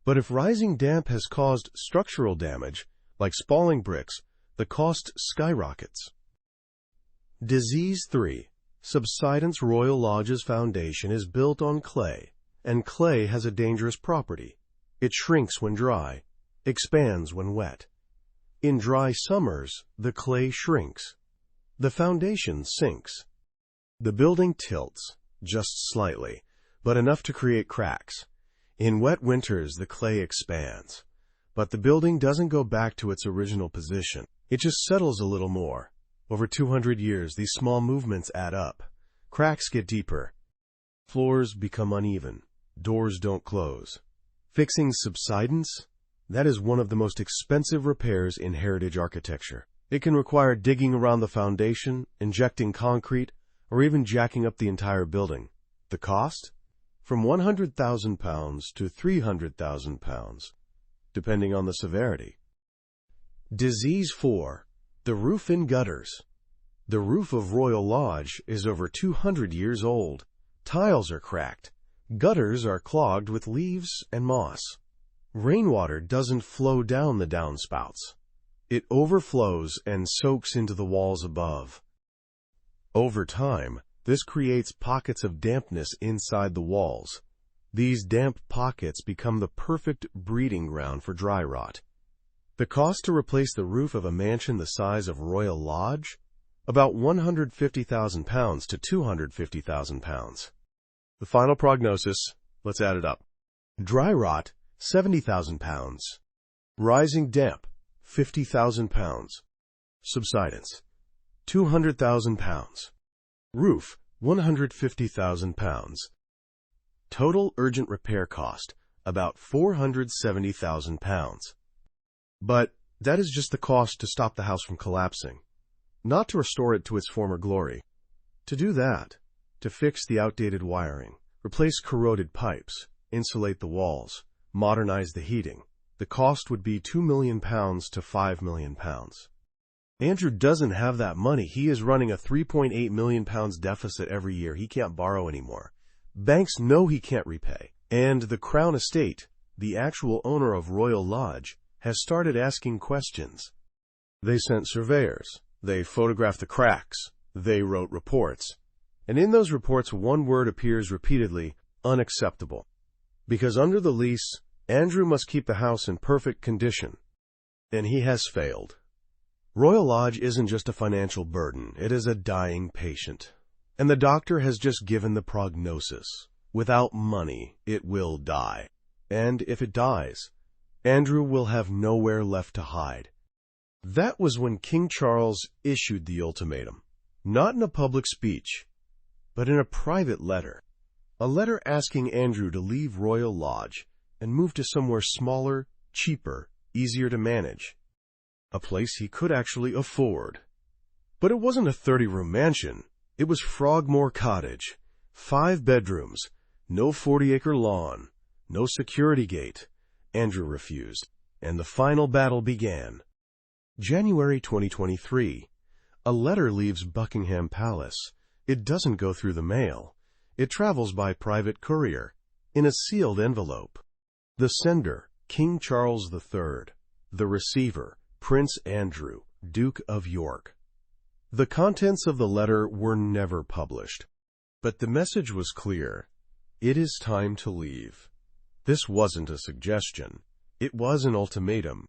But if rising damp has caused structural damage, like spalling bricks, the cost skyrockets. Disease 3. Subsidence. Royal Lodge's foundation is built on clay, and clay has a dangerous property. It shrinks when dry, expands when wet. In dry summers, the clay shrinks. The foundation sinks. The building tilts, just slightly, but enough to create cracks. In wet winters, the clay expands, but the building doesn't go back to its original position. It just settles a little more, Over 200 years, these small movements add up. Cracks get deeper. Floors become uneven. Doors don't close. Fixing subsidence? That is one of the most expensive repairs in heritage architecture. It can require digging around the foundation, injecting concrete, or even jacking up the entire building. The cost? From £100,000 to £300,000, depending on the severity. Disease 4. The roof in gutters. The roof of Royal Lodge is over 200 years old. Tiles are cracked. Gutters are clogged with leaves and moss. Rainwater doesn't flow down the downspouts. It overflows and soaks into the walls above. Over time, this creates pockets of dampness inside the walls. These damp pockets become the perfect breeding ground for dry rot. The cost to replace the roof of a mansion the size of Royal Lodge? About £150,000 to £250,000. The final prognosis, let's add it up. Dry rot, £70,000. Rising damp, £50,000. Subsidence, £200,000. Roof, £150,000. Total urgent repair cost, about £470,000. But that is just the cost to stop the house from collapsing, not to restore it to its former glory. To do that, to fix the outdated wiring, replace corroded pipes, insulate the walls, modernize the heating, the cost would be £2 million to £5 million. Andrew doesn't have that money. He is running a £3.8 million deficit every year. He can't borrow anymore. Banks know he can't repay. And the Crown Estate, the actual owner of Royal Lodge, has started asking questions. They sent surveyors. They photographed the cracks. They wrote reports. And in those reports, one word appears repeatedly: unacceptable. Because under the lease, Andrew must keep the house in perfect condition. And he has failed. Royal Lodge isn't just a financial burden. It is a dying patient. And the doctor has just given the prognosis. Without money, it will die. And if it dies, Andrew will have nowhere left to hide. That was when King Charles issued the ultimatum, not in a public speech, but in a private letter. A letter asking Andrew to leave Royal Lodge and move to somewhere smaller, cheaper, easier to manage. A place he could actually afford. But it wasn't a 30-room mansion. It was Frogmore Cottage. 5 bedrooms, no 40-acre lawn, no security gate. Andrew refused, and the final battle began. January 2023. A letter leaves Buckingham Palace. It doesn't go through the mail. It travels by private courier, in a sealed envelope. The sender, King Charles III. The receiver, Prince Andrew, Duke of York. The contents of the letter were never published. But the message was clear. It is time to leave. This wasn't a suggestion. It was an ultimatum.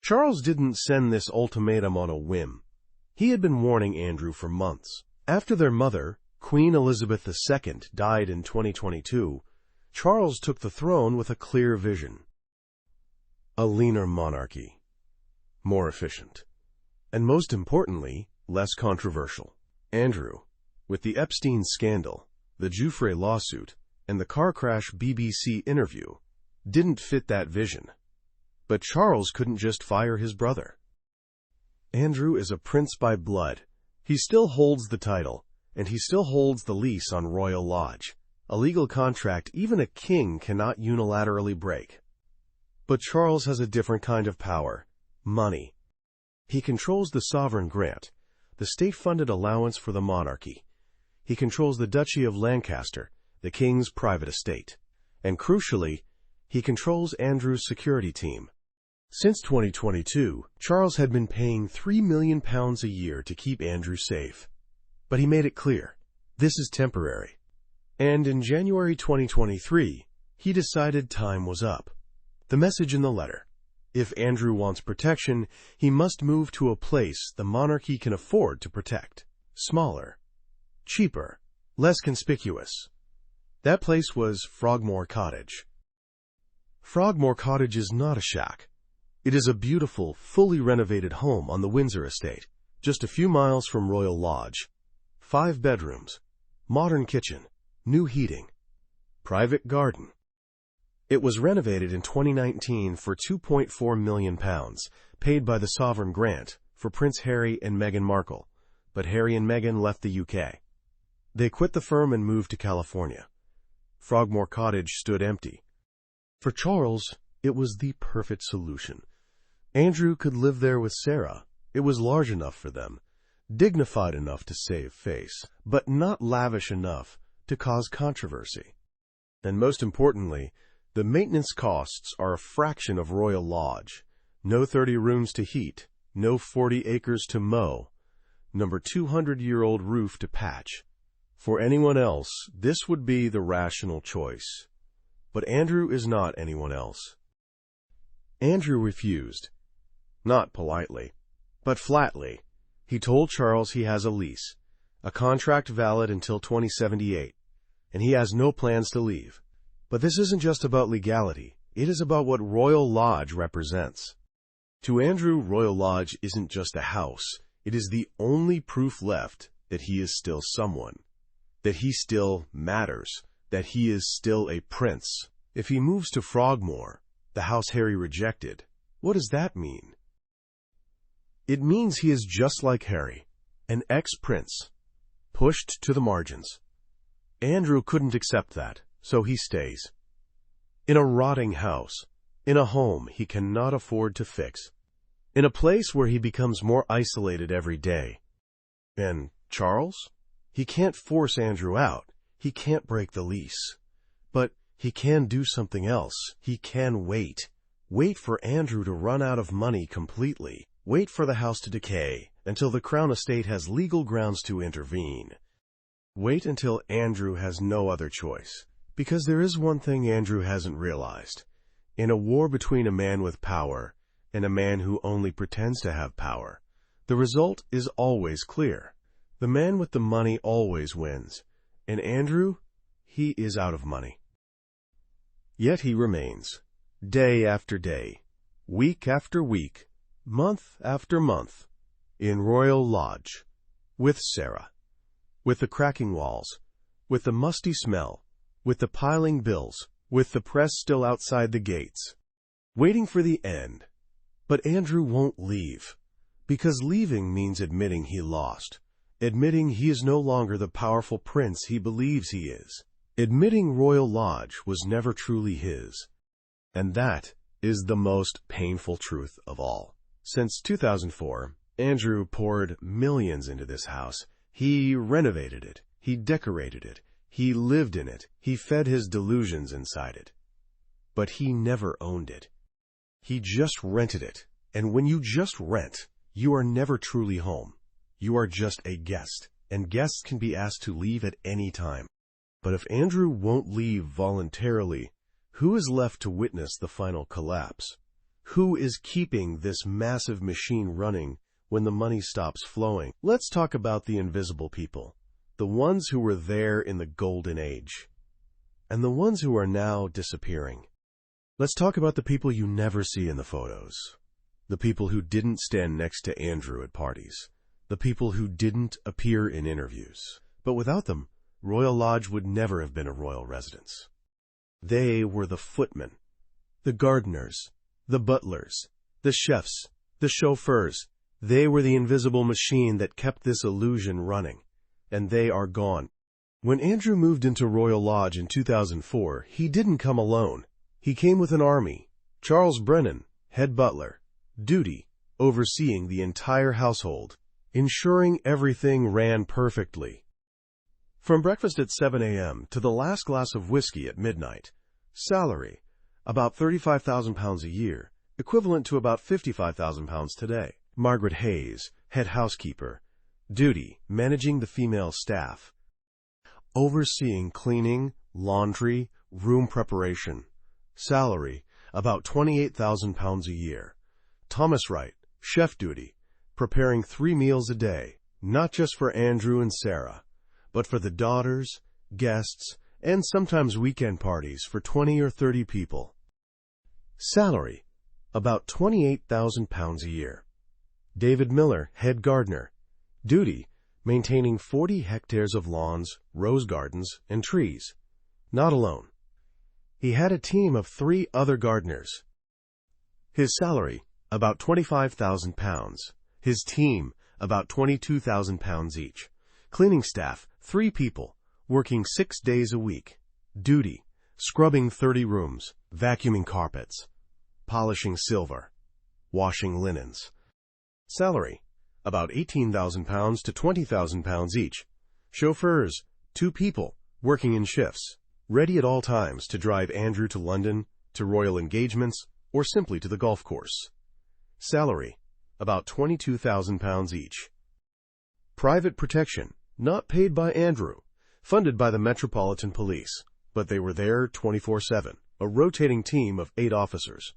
Charles didn't send this ultimatum on a whim. He had been warning Andrew for months. After their mother, Queen Elizabeth II, died in 2022, Charles took the throne with a clear vision. A leaner monarchy. More efficient. And most importantly, less controversial. Andrew, with the Epstein scandal, the Giuffre lawsuit, and the car crash BBC interview, didn't fit that vision. But Charles couldn't just fire his brother. Andrew is a prince by blood. He still holds the title, and he still holds the lease on Royal Lodge, a legal contract even a king cannot unilaterally break. But Charles has a different kind of power: money. He controls the sovereign grant, the state-funded allowance for the monarchy. He controls the Duchy of Lancaster, the king's private estate. And crucially, he controls Andrew's security team. Since 2022, Charles had been paying £3 million a year to keep Andrew safe. But he made it clear, this is temporary. And in January 2023, he decided time was up. The message in the letter: if Andrew wants protection, he must move to a place the monarchy can afford to protect. Smaller, cheaper, less conspicuous. That place was Frogmore Cottage. Frogmore Cottage is not a shack. It is a beautiful, fully renovated home on the Windsor estate, just a few miles from Royal Lodge. 5 bedrooms, modern kitchen, new heating, private garden. It was renovated in 2019 for £2.4 million, paid by the sovereign grant for Prince Harry and Meghan Markle, but Harry and Meghan left the UK. They quit the firm and moved to California. Frogmore Cottage stood empty. For Charles, it was the perfect solution. Andrew could live there with Sarah. It was large enough for them, dignified enough to save face, but not lavish enough to cause controversy. And most importantly, the maintenance costs are a fraction of Royal Lodge. No 30 rooms to heat, no 40 acres to mow, number 200-year-old roof to patch. For anyone else, this would be the rational choice. But Andrew is not anyone else. Andrew refused. Not politely, but flatly. He told Charles he has a lease, a contract valid until 2078, and he has no plans to leave. But this isn't just about legality. It is about what Royal Lodge represents. To Andrew, Royal Lodge isn't just a house. It is the only proof left that he is still someone, that he still matters, that he is still a prince. If he moves to Frogmore, the house Harry rejected, what does that mean? It means he is just like Harry, an ex-prince, pushed to the margins. Andrew couldn't accept that, so he stays. In a rotting house, in a home he cannot afford to fix, in a place where he becomes more isolated every day. And Charles? He can't force Andrew out. He can't break the lease. But he can do something else. He can wait. Wait for Andrew to run out of money completely. Wait for the house to decay until the Crown Estate has legal grounds to intervene. Wait until Andrew has no other choice. Because there is one thing Andrew hasn't realized. In a war between a man with power and a man who only pretends to have power, the result is always clear. The man with the money always wins, and Andrew, he is out of money. Yet he remains, day after day, week after week, month after month, in Royal Lodge, with Sarah, with the cracking walls, with the musty smell, with the piling bills, with the press still outside the gates, waiting for the end. But Andrew won't leave, because leaving means admitting he lost. Admitting he is no longer the powerful prince he believes he is. Admitting Royal Lodge was never truly his. And that is the most painful truth of all. Since 2004, Andrew poured millions into this house. He renovated it. He decorated it. He lived in it. He fed his delusions inside it. But he never owned it. He just rented it. And when you just rent, you are never truly home. You are just a guest, and guests can be asked to leave at any time. But if Andrew won't leave voluntarily, who is left to witness the final collapse? Who is keeping this massive machine running when the money stops flowing? Let's talk about the invisible people, the ones who were there in the golden age, and the ones who are now disappearing. Let's talk about the people you never see in the photos, the people who didn't stand next to Andrew at parties, the people who didn't appear in interviews. But without them, Royal Lodge would never have been a royal residence. They were the footmen, the gardeners, the butlers, the chefs, the chauffeurs. They were the invisible machine that kept this illusion running, and they are gone. When Andrew moved into Royal Lodge in 2004, he didn't come alone. He came with an army. Charles Brennan, head butler, duty, overseeing the entire household, ensuring everything ran perfectly. From breakfast at 7 a.m. to the last glass of whiskey at midnight. Salary, about £35,000 a year, equivalent to about £55,000 today. Margaret Hayes, head housekeeper. Duty, managing the female staff. Overseeing cleaning, laundry, room preparation. Salary, about £28,000 a year. Thomas Wright, chef duty, preparing 3 meals a day, not just for Andrew and Sarah, but for the daughters, guests, and sometimes weekend parties for 20 or 30 people. Salary, about £28,000 a year. David Miller, head gardener. Duty, maintaining 40 hectares of lawns, rose gardens, and trees. Not alone. He had a team of 3 other gardeners. His salary, about £25,000. His team, about £22,000 each. Cleaning staff, 3 people, working 6 days a week. Duty, scrubbing 30 rooms, vacuuming carpets, polishing silver, washing linens. Salary, about £18,000 to £20,000 each. Chauffeurs, 2 people, working in shifts, ready at all times to drive Andrew to London, to royal engagements, or simply to the golf course. Salary, about £22,000 each. Private protection, not paid by Andrew, funded by the Metropolitan Police, but they were there 24/7, a rotating team of 8 officers.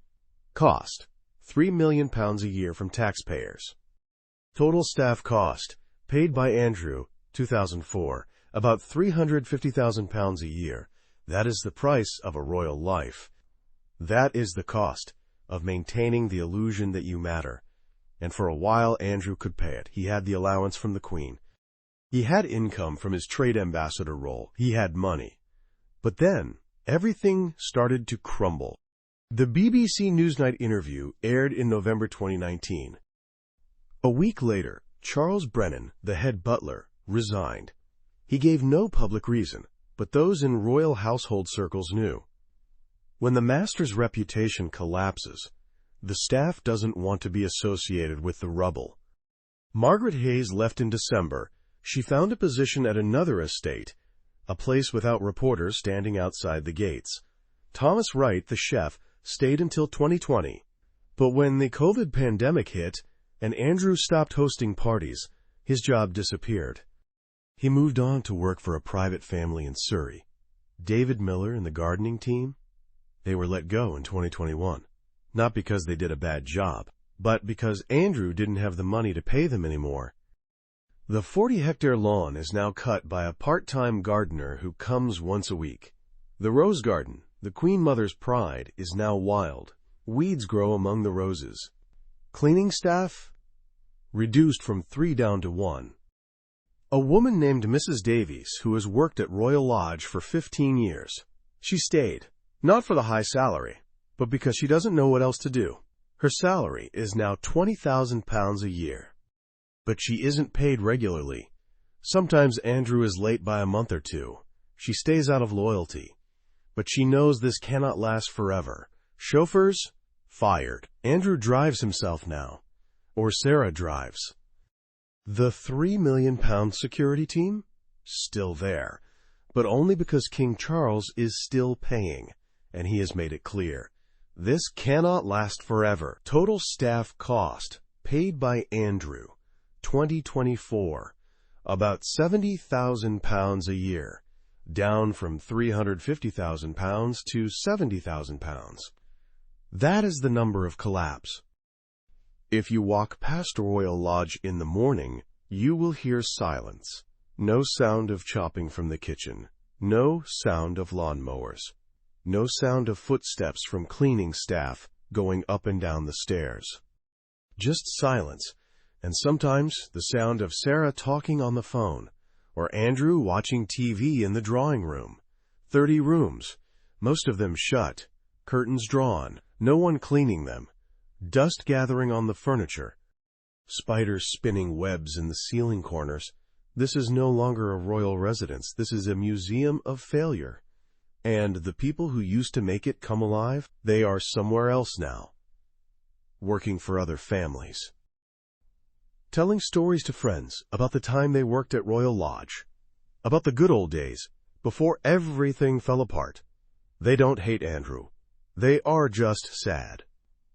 Cost, £3 million a year from taxpayers. Total staff cost, paid by Andrew, 2004, about £350,000 a year. That is the price of a royal life. That is the cost of maintaining the illusion that you matter. And for a while Andrew could pay it. He had the allowance from the Queen. He had income from his trade ambassador role. He had money. But then, everything started to crumble. The BBC Newsnight interview aired in November 2019. A week later, Charles Brennan, the head butler, resigned. He gave no public reason, but those in royal household circles knew. When the master's reputation collapses, the staff doesn't want to be associated with the rubble. Margaret Hayes left in December. She found a position at another estate, a place without reporters standing outside the gates. Thomas Wright, the chef, stayed until 2020. But when the COVID pandemic hit and Andrew stopped hosting parties, his job disappeared. He moved on to work for a private family in Surrey. David Miller and the gardening team, they were let go in 2021. Not because they did a bad job, but because Andrew didn't have the money to pay them anymore. The 40-hectare lawn is now cut by a part-time gardener who comes once a week. The rose garden, the Queen Mother's pride, is now wild. Weeds grow among the roses. Cleaning staff, reduced from 3 down to 1. A woman named Mrs. Davies, who has worked at Royal Lodge for 15 years. She stayed, not for the high salary, but because she doesn't know what else to do. Her salary is now £20,000 a year. But she isn't paid regularly. Sometimes Andrew is late by a month or 2. She stays out of loyalty. But she knows this cannot last forever. Chauffeurs? Fired. Andrew drives himself now. Or Sarah drives. The £3 million security team? Still there. But only because King Charles is still paying. And he has made it clear. This cannot last forever. Total staff cost, paid by Andrew, 2024, about £70,000 a year, down from £350,000 to £70,000. That is the number of collapse. If you walk past Royal Lodge in the morning, you will hear silence. No sound of chopping from the kitchen. No sound of lawnmowers. No sound of footsteps from cleaning staff going up and down the stairs. Just silence, and sometimes the sound of Sarah talking on the phone, or Andrew watching TV in the drawing room. 30 rooms, most of them shut, curtains drawn, no one cleaning them, dust gathering on the furniture, spiders spinning webs in the ceiling corners. This is no longer a royal residence. This is a museum of failure. And the people who used to make it come alive, they are somewhere else now, working for other families. Telling stories to friends about the time they worked at Royal Lodge, about the good old days, before everything fell apart. They don't hate Andrew. They are just sad.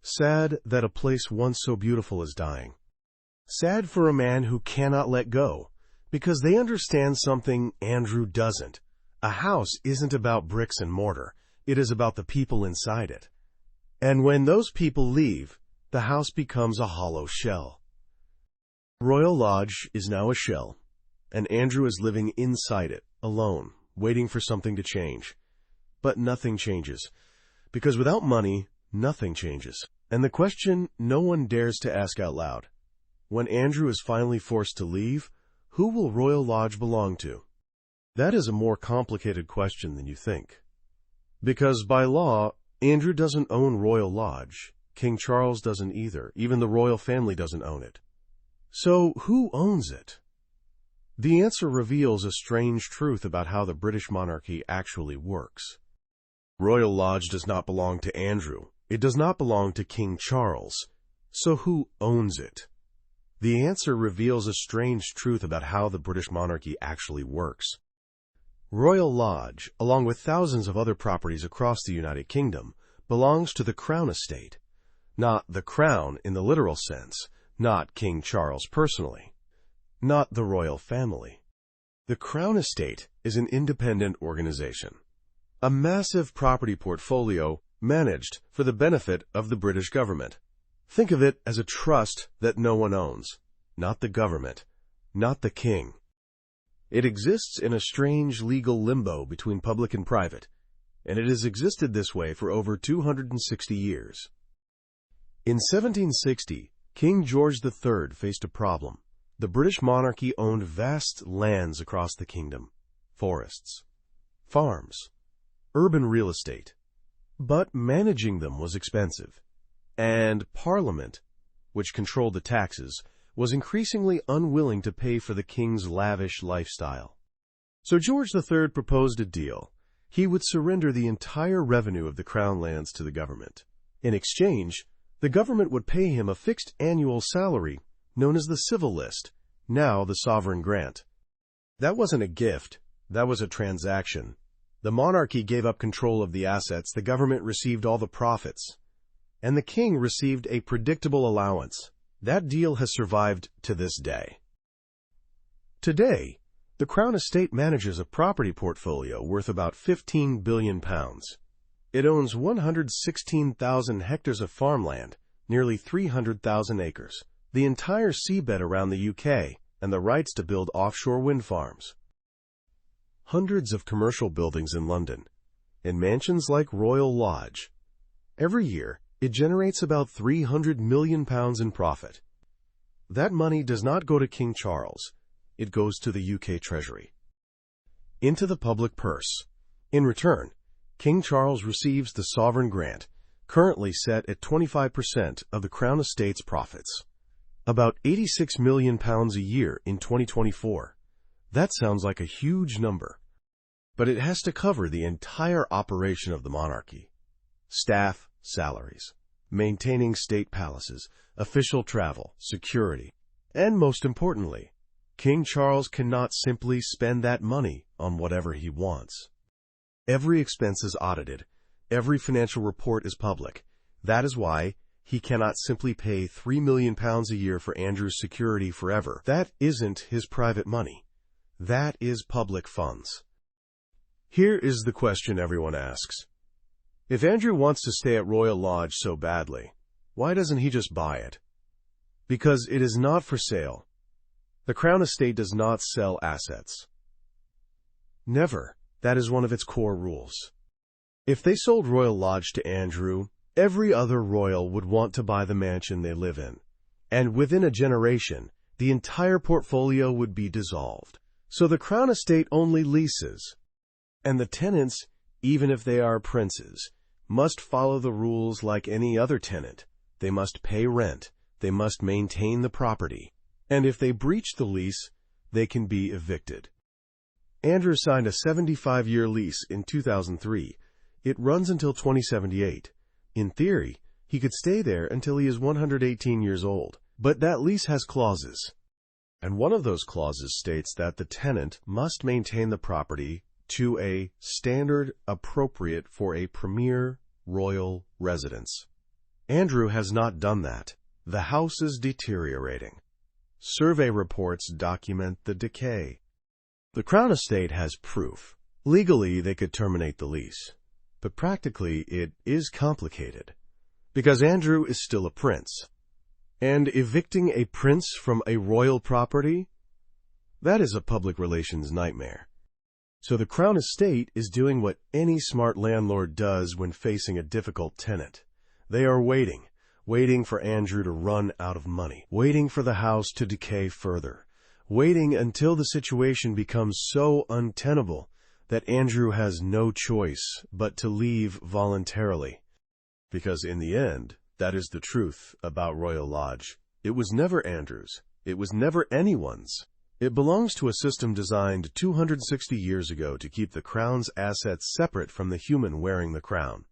Sad that a place once so beautiful is dying. Sad for a man who cannot let go, because they understand something Andrew doesn't. A house isn't about bricks and mortar. It is about the people inside it. And when those people leave, the house becomes a hollow shell. Royal Lodge is now a shell, and Andrew is living inside it, alone, waiting for something to change. But nothing changes, because without money, nothing changes. And the question no one dares to ask out loud, when Andrew is finally forced to leave, who will Royal Lodge belong to? That is a more complicated question than you think. Because by law, Andrew doesn't own Royal Lodge. King Charles doesn't either. Even the royal family doesn't own it. So who owns it? The answer reveals a strange truth about how the British monarchy actually works. Royal Lodge does not belong to Andrew. It does not belong to King Charles. So who owns it? The answer reveals a strange truth about how the British monarchy actually works. Royal Lodge, along with thousands of other properties across the United Kingdom, belongs to the Crown Estate. Not the Crown in the literal sense, not King Charles personally, not the royal family. The Crown Estate is an independent organization, a massive property portfolio managed for the benefit of the British government. Think of it as a trust that no one owns, not the government, not the king. It exists in a strange legal limbo between public and private, and it has existed this way for over 260 years. In 1760, King George III faced a problem. The British monarchy owned vast lands across the kingdom, forests, farms, urban real estate. But managing them was expensive, and Parliament, which controlled the taxes, was increasingly unwilling to pay for the king's lavish lifestyle. So George III proposed a deal. He would surrender the entire revenue of the crown lands to the government. In exchange, the government would pay him a fixed annual salary known as the civil list, now the sovereign grant. That wasn't a gift, that was a transaction. The monarchy gave up control of the assets, the government received all the profits, and the king received a predictable allowance. That deal has survived to this day. Today, the Crown Estate manages a property portfolio worth about £15 billion. It owns 116,000 hectares of farmland, nearly 300,000 acres, the entire seabed around the UK, and the rights to build offshore wind farms. Hundreds of commercial buildings in London, and mansions like Royal Lodge. Every year, it generates about £300 million in profit. That money does not go to King Charles. It goes to the UK Treasury, into the public purse. In return, King Charles receives the sovereign grant, currently set at 25% of the Crown Estate's profits, about £86 million a year in 2024. That sounds like a huge number, but it has to cover the entire operation of the monarchy. Staff, salaries, maintaining state palaces, official travel, security, and most importantly, King Charles cannot simply spend that money on whatever he wants. Every expense is audited. Every financial report is public. That is why he cannot simply pay £3 million a year for Andrew's security forever. That isn't his private money. That is public funds. Here is the question everyone asks. If Andrew wants to stay at Royal Lodge so badly, why doesn't he just buy it? Because it is not for sale. The Crown Estate does not sell assets. Never. That is one of its core rules. If they sold Royal Lodge to Andrew, every other royal would want to buy the mansion they live in. And within a generation, the entire portfolio would be dissolved. So the Crown Estate only leases. And the tenants, even if they are princes, must follow the rules like any other tenant. They must pay rent. They must maintain the property. And if they breach the lease, they can be evicted. Andrew signed a 75-year lease in 2003. It runs until 2078. In theory, he could stay there until he is 118 years old. But that lease has clauses. And one of those clauses states that the tenant must maintain the property to a standard appropriate for a premier royal residence. Andrew has not done that. The house is deteriorating. Survey reports document the decay. The Crown Estate has proof. Legally, they could terminate the lease. But practically, it is complicated. Because Andrew is still a prince. And evicting a prince from a royal property? That is a public relations nightmare. So the Crown Estate is doing what any smart landlord does when facing a difficult tenant. They are waiting waiting for Andrew to run out of money, waiting for the house to decay further, waiting until the situation becomes so untenable that Andrew has no choice but to leave voluntarily. Because in the end, that is the truth about Royal Lodge. It was never Andrew's. It was never anyone's. It belongs to a system designed 260 years ago to keep the crown's assets separate from the human wearing the crown.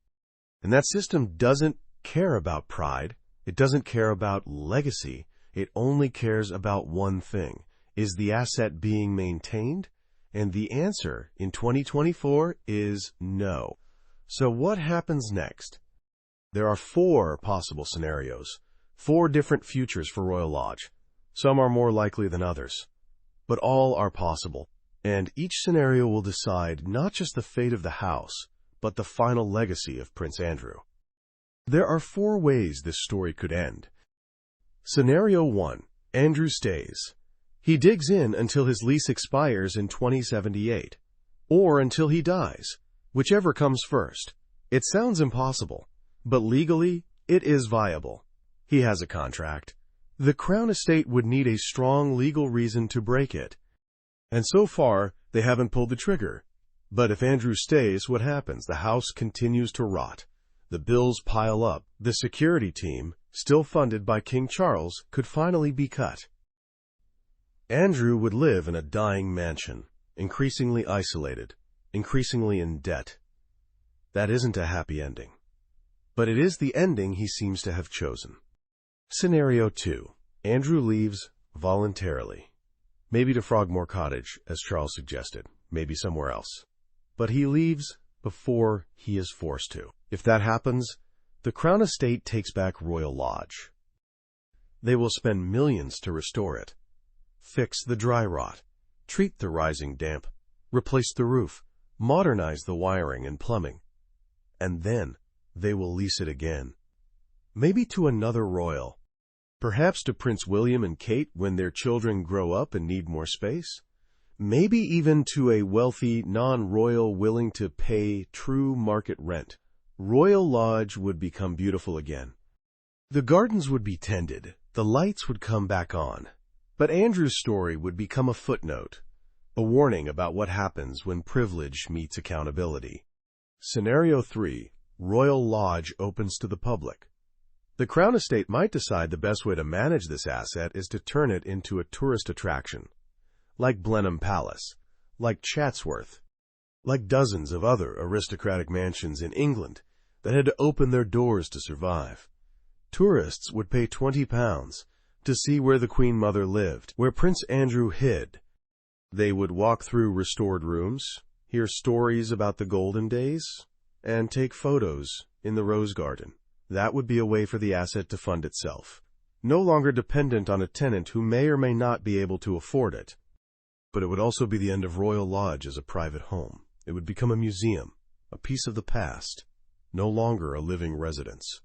And that system doesn't care about pride. It doesn't care about legacy. It only cares about one thing. Is the asset being maintained? And the answer in 2024 is no. So what happens next? There are 4 possible scenarios, 4 different futures for Royal Lodge. Some are more likely than others, but all are possible, and each scenario will decide not just the fate of the house, but the final legacy of Prince Andrew. There are 4 ways this story could end. Scenario 1. Andrew stays. He digs in until his lease expires in 2078, or until he dies, whichever comes first. It sounds impossible, but legally, it is viable. He has a contract. The Crown Estate would need a strong legal reason to break it. And so far, they haven't pulled the trigger. But if Andrew stays, what happens? The house continues to rot. The bills pile up. The security team, still funded by King Charles, could finally be cut. Andrew would live in a dying mansion, increasingly isolated, increasingly in debt. That isn't a happy ending. But it is the ending he seems to have chosen. Scenario 2. Andrew leaves voluntarily. Maybe to Frogmore Cottage, as Charles suggested, maybe somewhere else. But he leaves before he is forced to. If that happens, the Crown Estate takes back Royal Lodge. They will spend millions to restore it, fix the dry rot, treat the rising damp, replace the roof, modernize the wiring and plumbing, and then they will lease it again. Maybe to another royal. Perhaps to Prince William and Kate when their children grow up and need more space. Maybe even to a wealthy non-royal willing to pay true market rent. Royal Lodge would become beautiful again. The gardens would be tended. The lights would come back on. But Andrew's story would become a footnote, a warning about what happens when privilege meets accountability. Scenario 3. Royal Lodge opens to the public. The Crown Estate might decide the best way to manage this asset is to turn it into a tourist attraction, like Blenheim Palace, like Chatsworth, like dozens of other aristocratic mansions in England that had to open their doors to survive. Tourists would pay £20 to see where the Queen Mother lived, where Prince Andrew hid. They would walk through restored rooms, hear stories about the golden days, and take photos in the Rose Garden. That would be a way for the asset to fund itself, no longer dependent on a tenant who may or may not be able to afford it. But it would also be the end of Royal Lodge as a private home. It would become a museum, a piece of the past, no longer a living residence.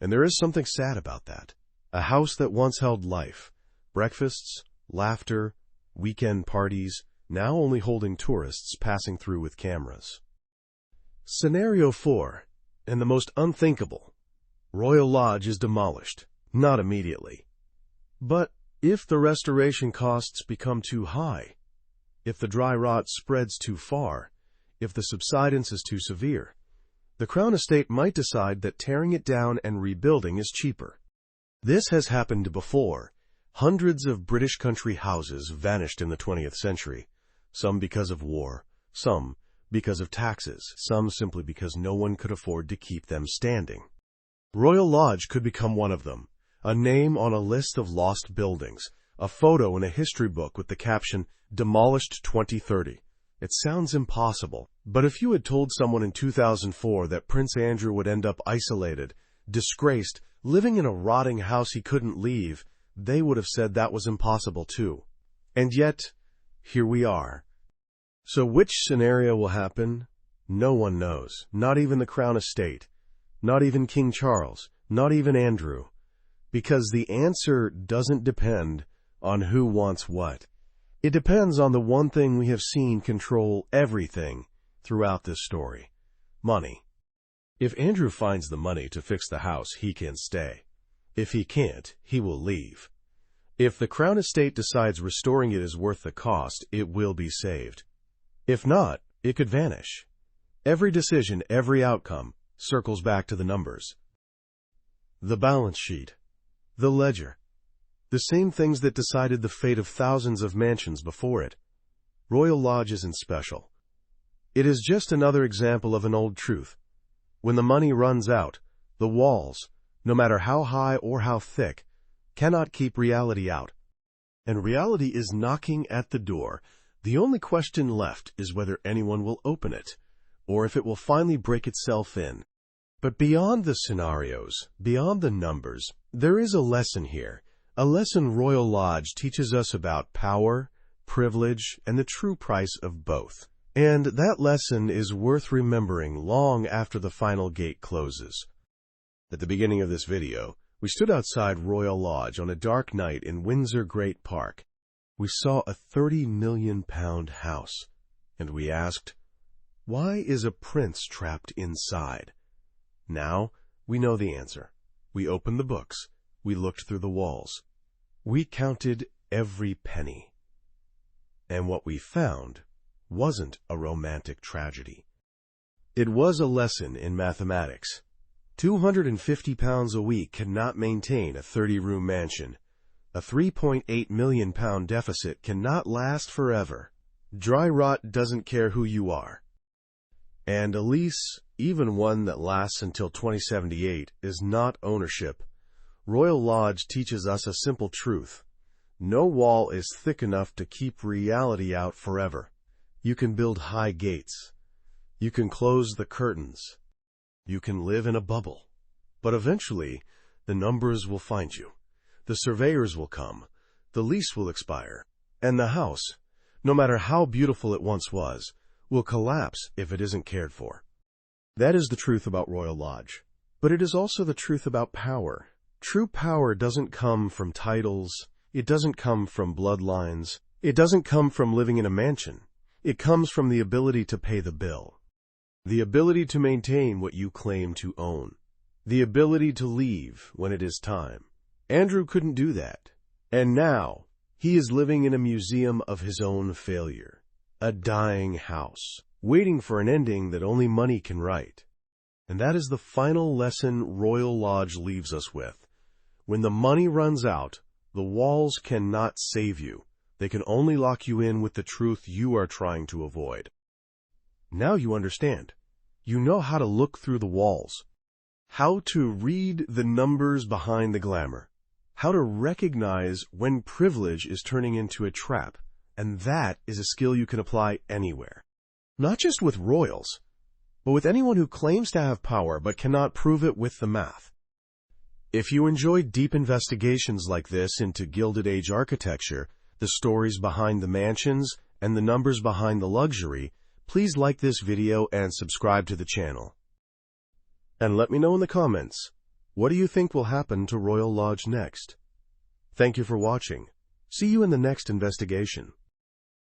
And there is something sad about that. A house that once held life, breakfasts, laughter, weekend parties, now only holding tourists passing through with cameras. Scenario 4, and the most unthinkable. Royal Lodge is demolished, not immediately. But if the restoration costs become too high, if the dry rot spreads too far, if the subsidence is too severe, the Crown Estate might decide that tearing it down and rebuilding is cheaper. This has happened before. Hundreds of British country houses vanished in the 20th century, some because of war, some because of taxes, some simply because no one could afford to keep them standing. Royal Lodge could become one of them, a name on a list of lost buildings, a photo in a history book with the caption, "Demolished 2030. It sounds impossible, but if you had told someone in 2004 that Prince Andrew would end up isolated, disgraced, living in a rotting house he couldn't leave, they would have said that was impossible too. And yet, here we are. So which scenario will happen? No one knows, not even the Crown Estate, not even King Charles, not even Andrew, because the answer doesn't depend on who wants what. It depends on the one thing we have seen control everything throughout this story: money. If Andrew finds the money to fix the house, he can stay. If he can't, he will leave. If the Crown Estate decides restoring it is worth the cost, it will be saved. If not, it could vanish. Every decision, every outcome, circles back to the numbers. The balance sheet. The ledger. The same things that decided the fate of thousands of mansions before it. Royal Lodge isn't special. It is just another example of an old truth. When the money runs out, the walls, no matter how high or how thick, cannot keep reality out. And reality is knocking at the door. The only question left is whether anyone will open it, or if it will finally break itself in. But beyond the scenarios, beyond the numbers, there is a lesson here. A lesson Royal Lodge teaches us about power, privilege, and the true price of both. And that lesson is worth remembering long after the final gate closes. At the beginning of this video, we stood outside Royal Lodge on a dark night in Windsor Great Park. We saw a £30 million house, and we asked, why is a prince trapped inside? Now, we know the answer. We opened the books. We looked through the walls. We counted every penny. And what we found wasn't a romantic tragedy. It was a lesson in mathematics. £250 a week cannot maintain a 30-room mansion. A £3.8 million deficit cannot last forever. Dry rot doesn't care who you are. And a lease, even one that lasts until 2078, is not ownership. Royal Lodge teaches us a simple truth. No wall is thick enough to keep reality out forever. You can build high gates. You can close the curtains. You can live in a bubble. But eventually, the numbers will find you. The surveyors will come. The lease will expire. And the house, no matter how beautiful it once was, will collapse if it isn't cared for. That is the truth about Royal Lodge. But it is also the truth about power. True power doesn't come from titles. It doesn't come from bloodlines. It doesn't come from living in a mansion. It comes from the ability to pay the bill. The ability to maintain what you claim to own. The ability to leave when it is time. Andrew couldn't do that. And now, he is living in a museum of his own failure. A dying house, waiting for an ending that only money can write. And that is the final lesson Royal Lodge leaves us with. When the money runs out, the walls cannot save you. They can only lock you in with the truth you are trying to avoid. Now you understand. You know how to look through the walls. How to read the numbers behind the glamour. How to recognize when privilege is turning into a trap. And that is a skill you can apply anywhere. Not just with royals, but with anyone who claims to have power but cannot prove it with the math. If you enjoy deep investigations like this into Gilded Age architecture, the stories behind the mansions, and the numbers behind the luxury, please like this video and subscribe to the channel. And let me know in the comments, what do you think will happen to Royal Lodge next? Thank you for watching. See you in the next investigation.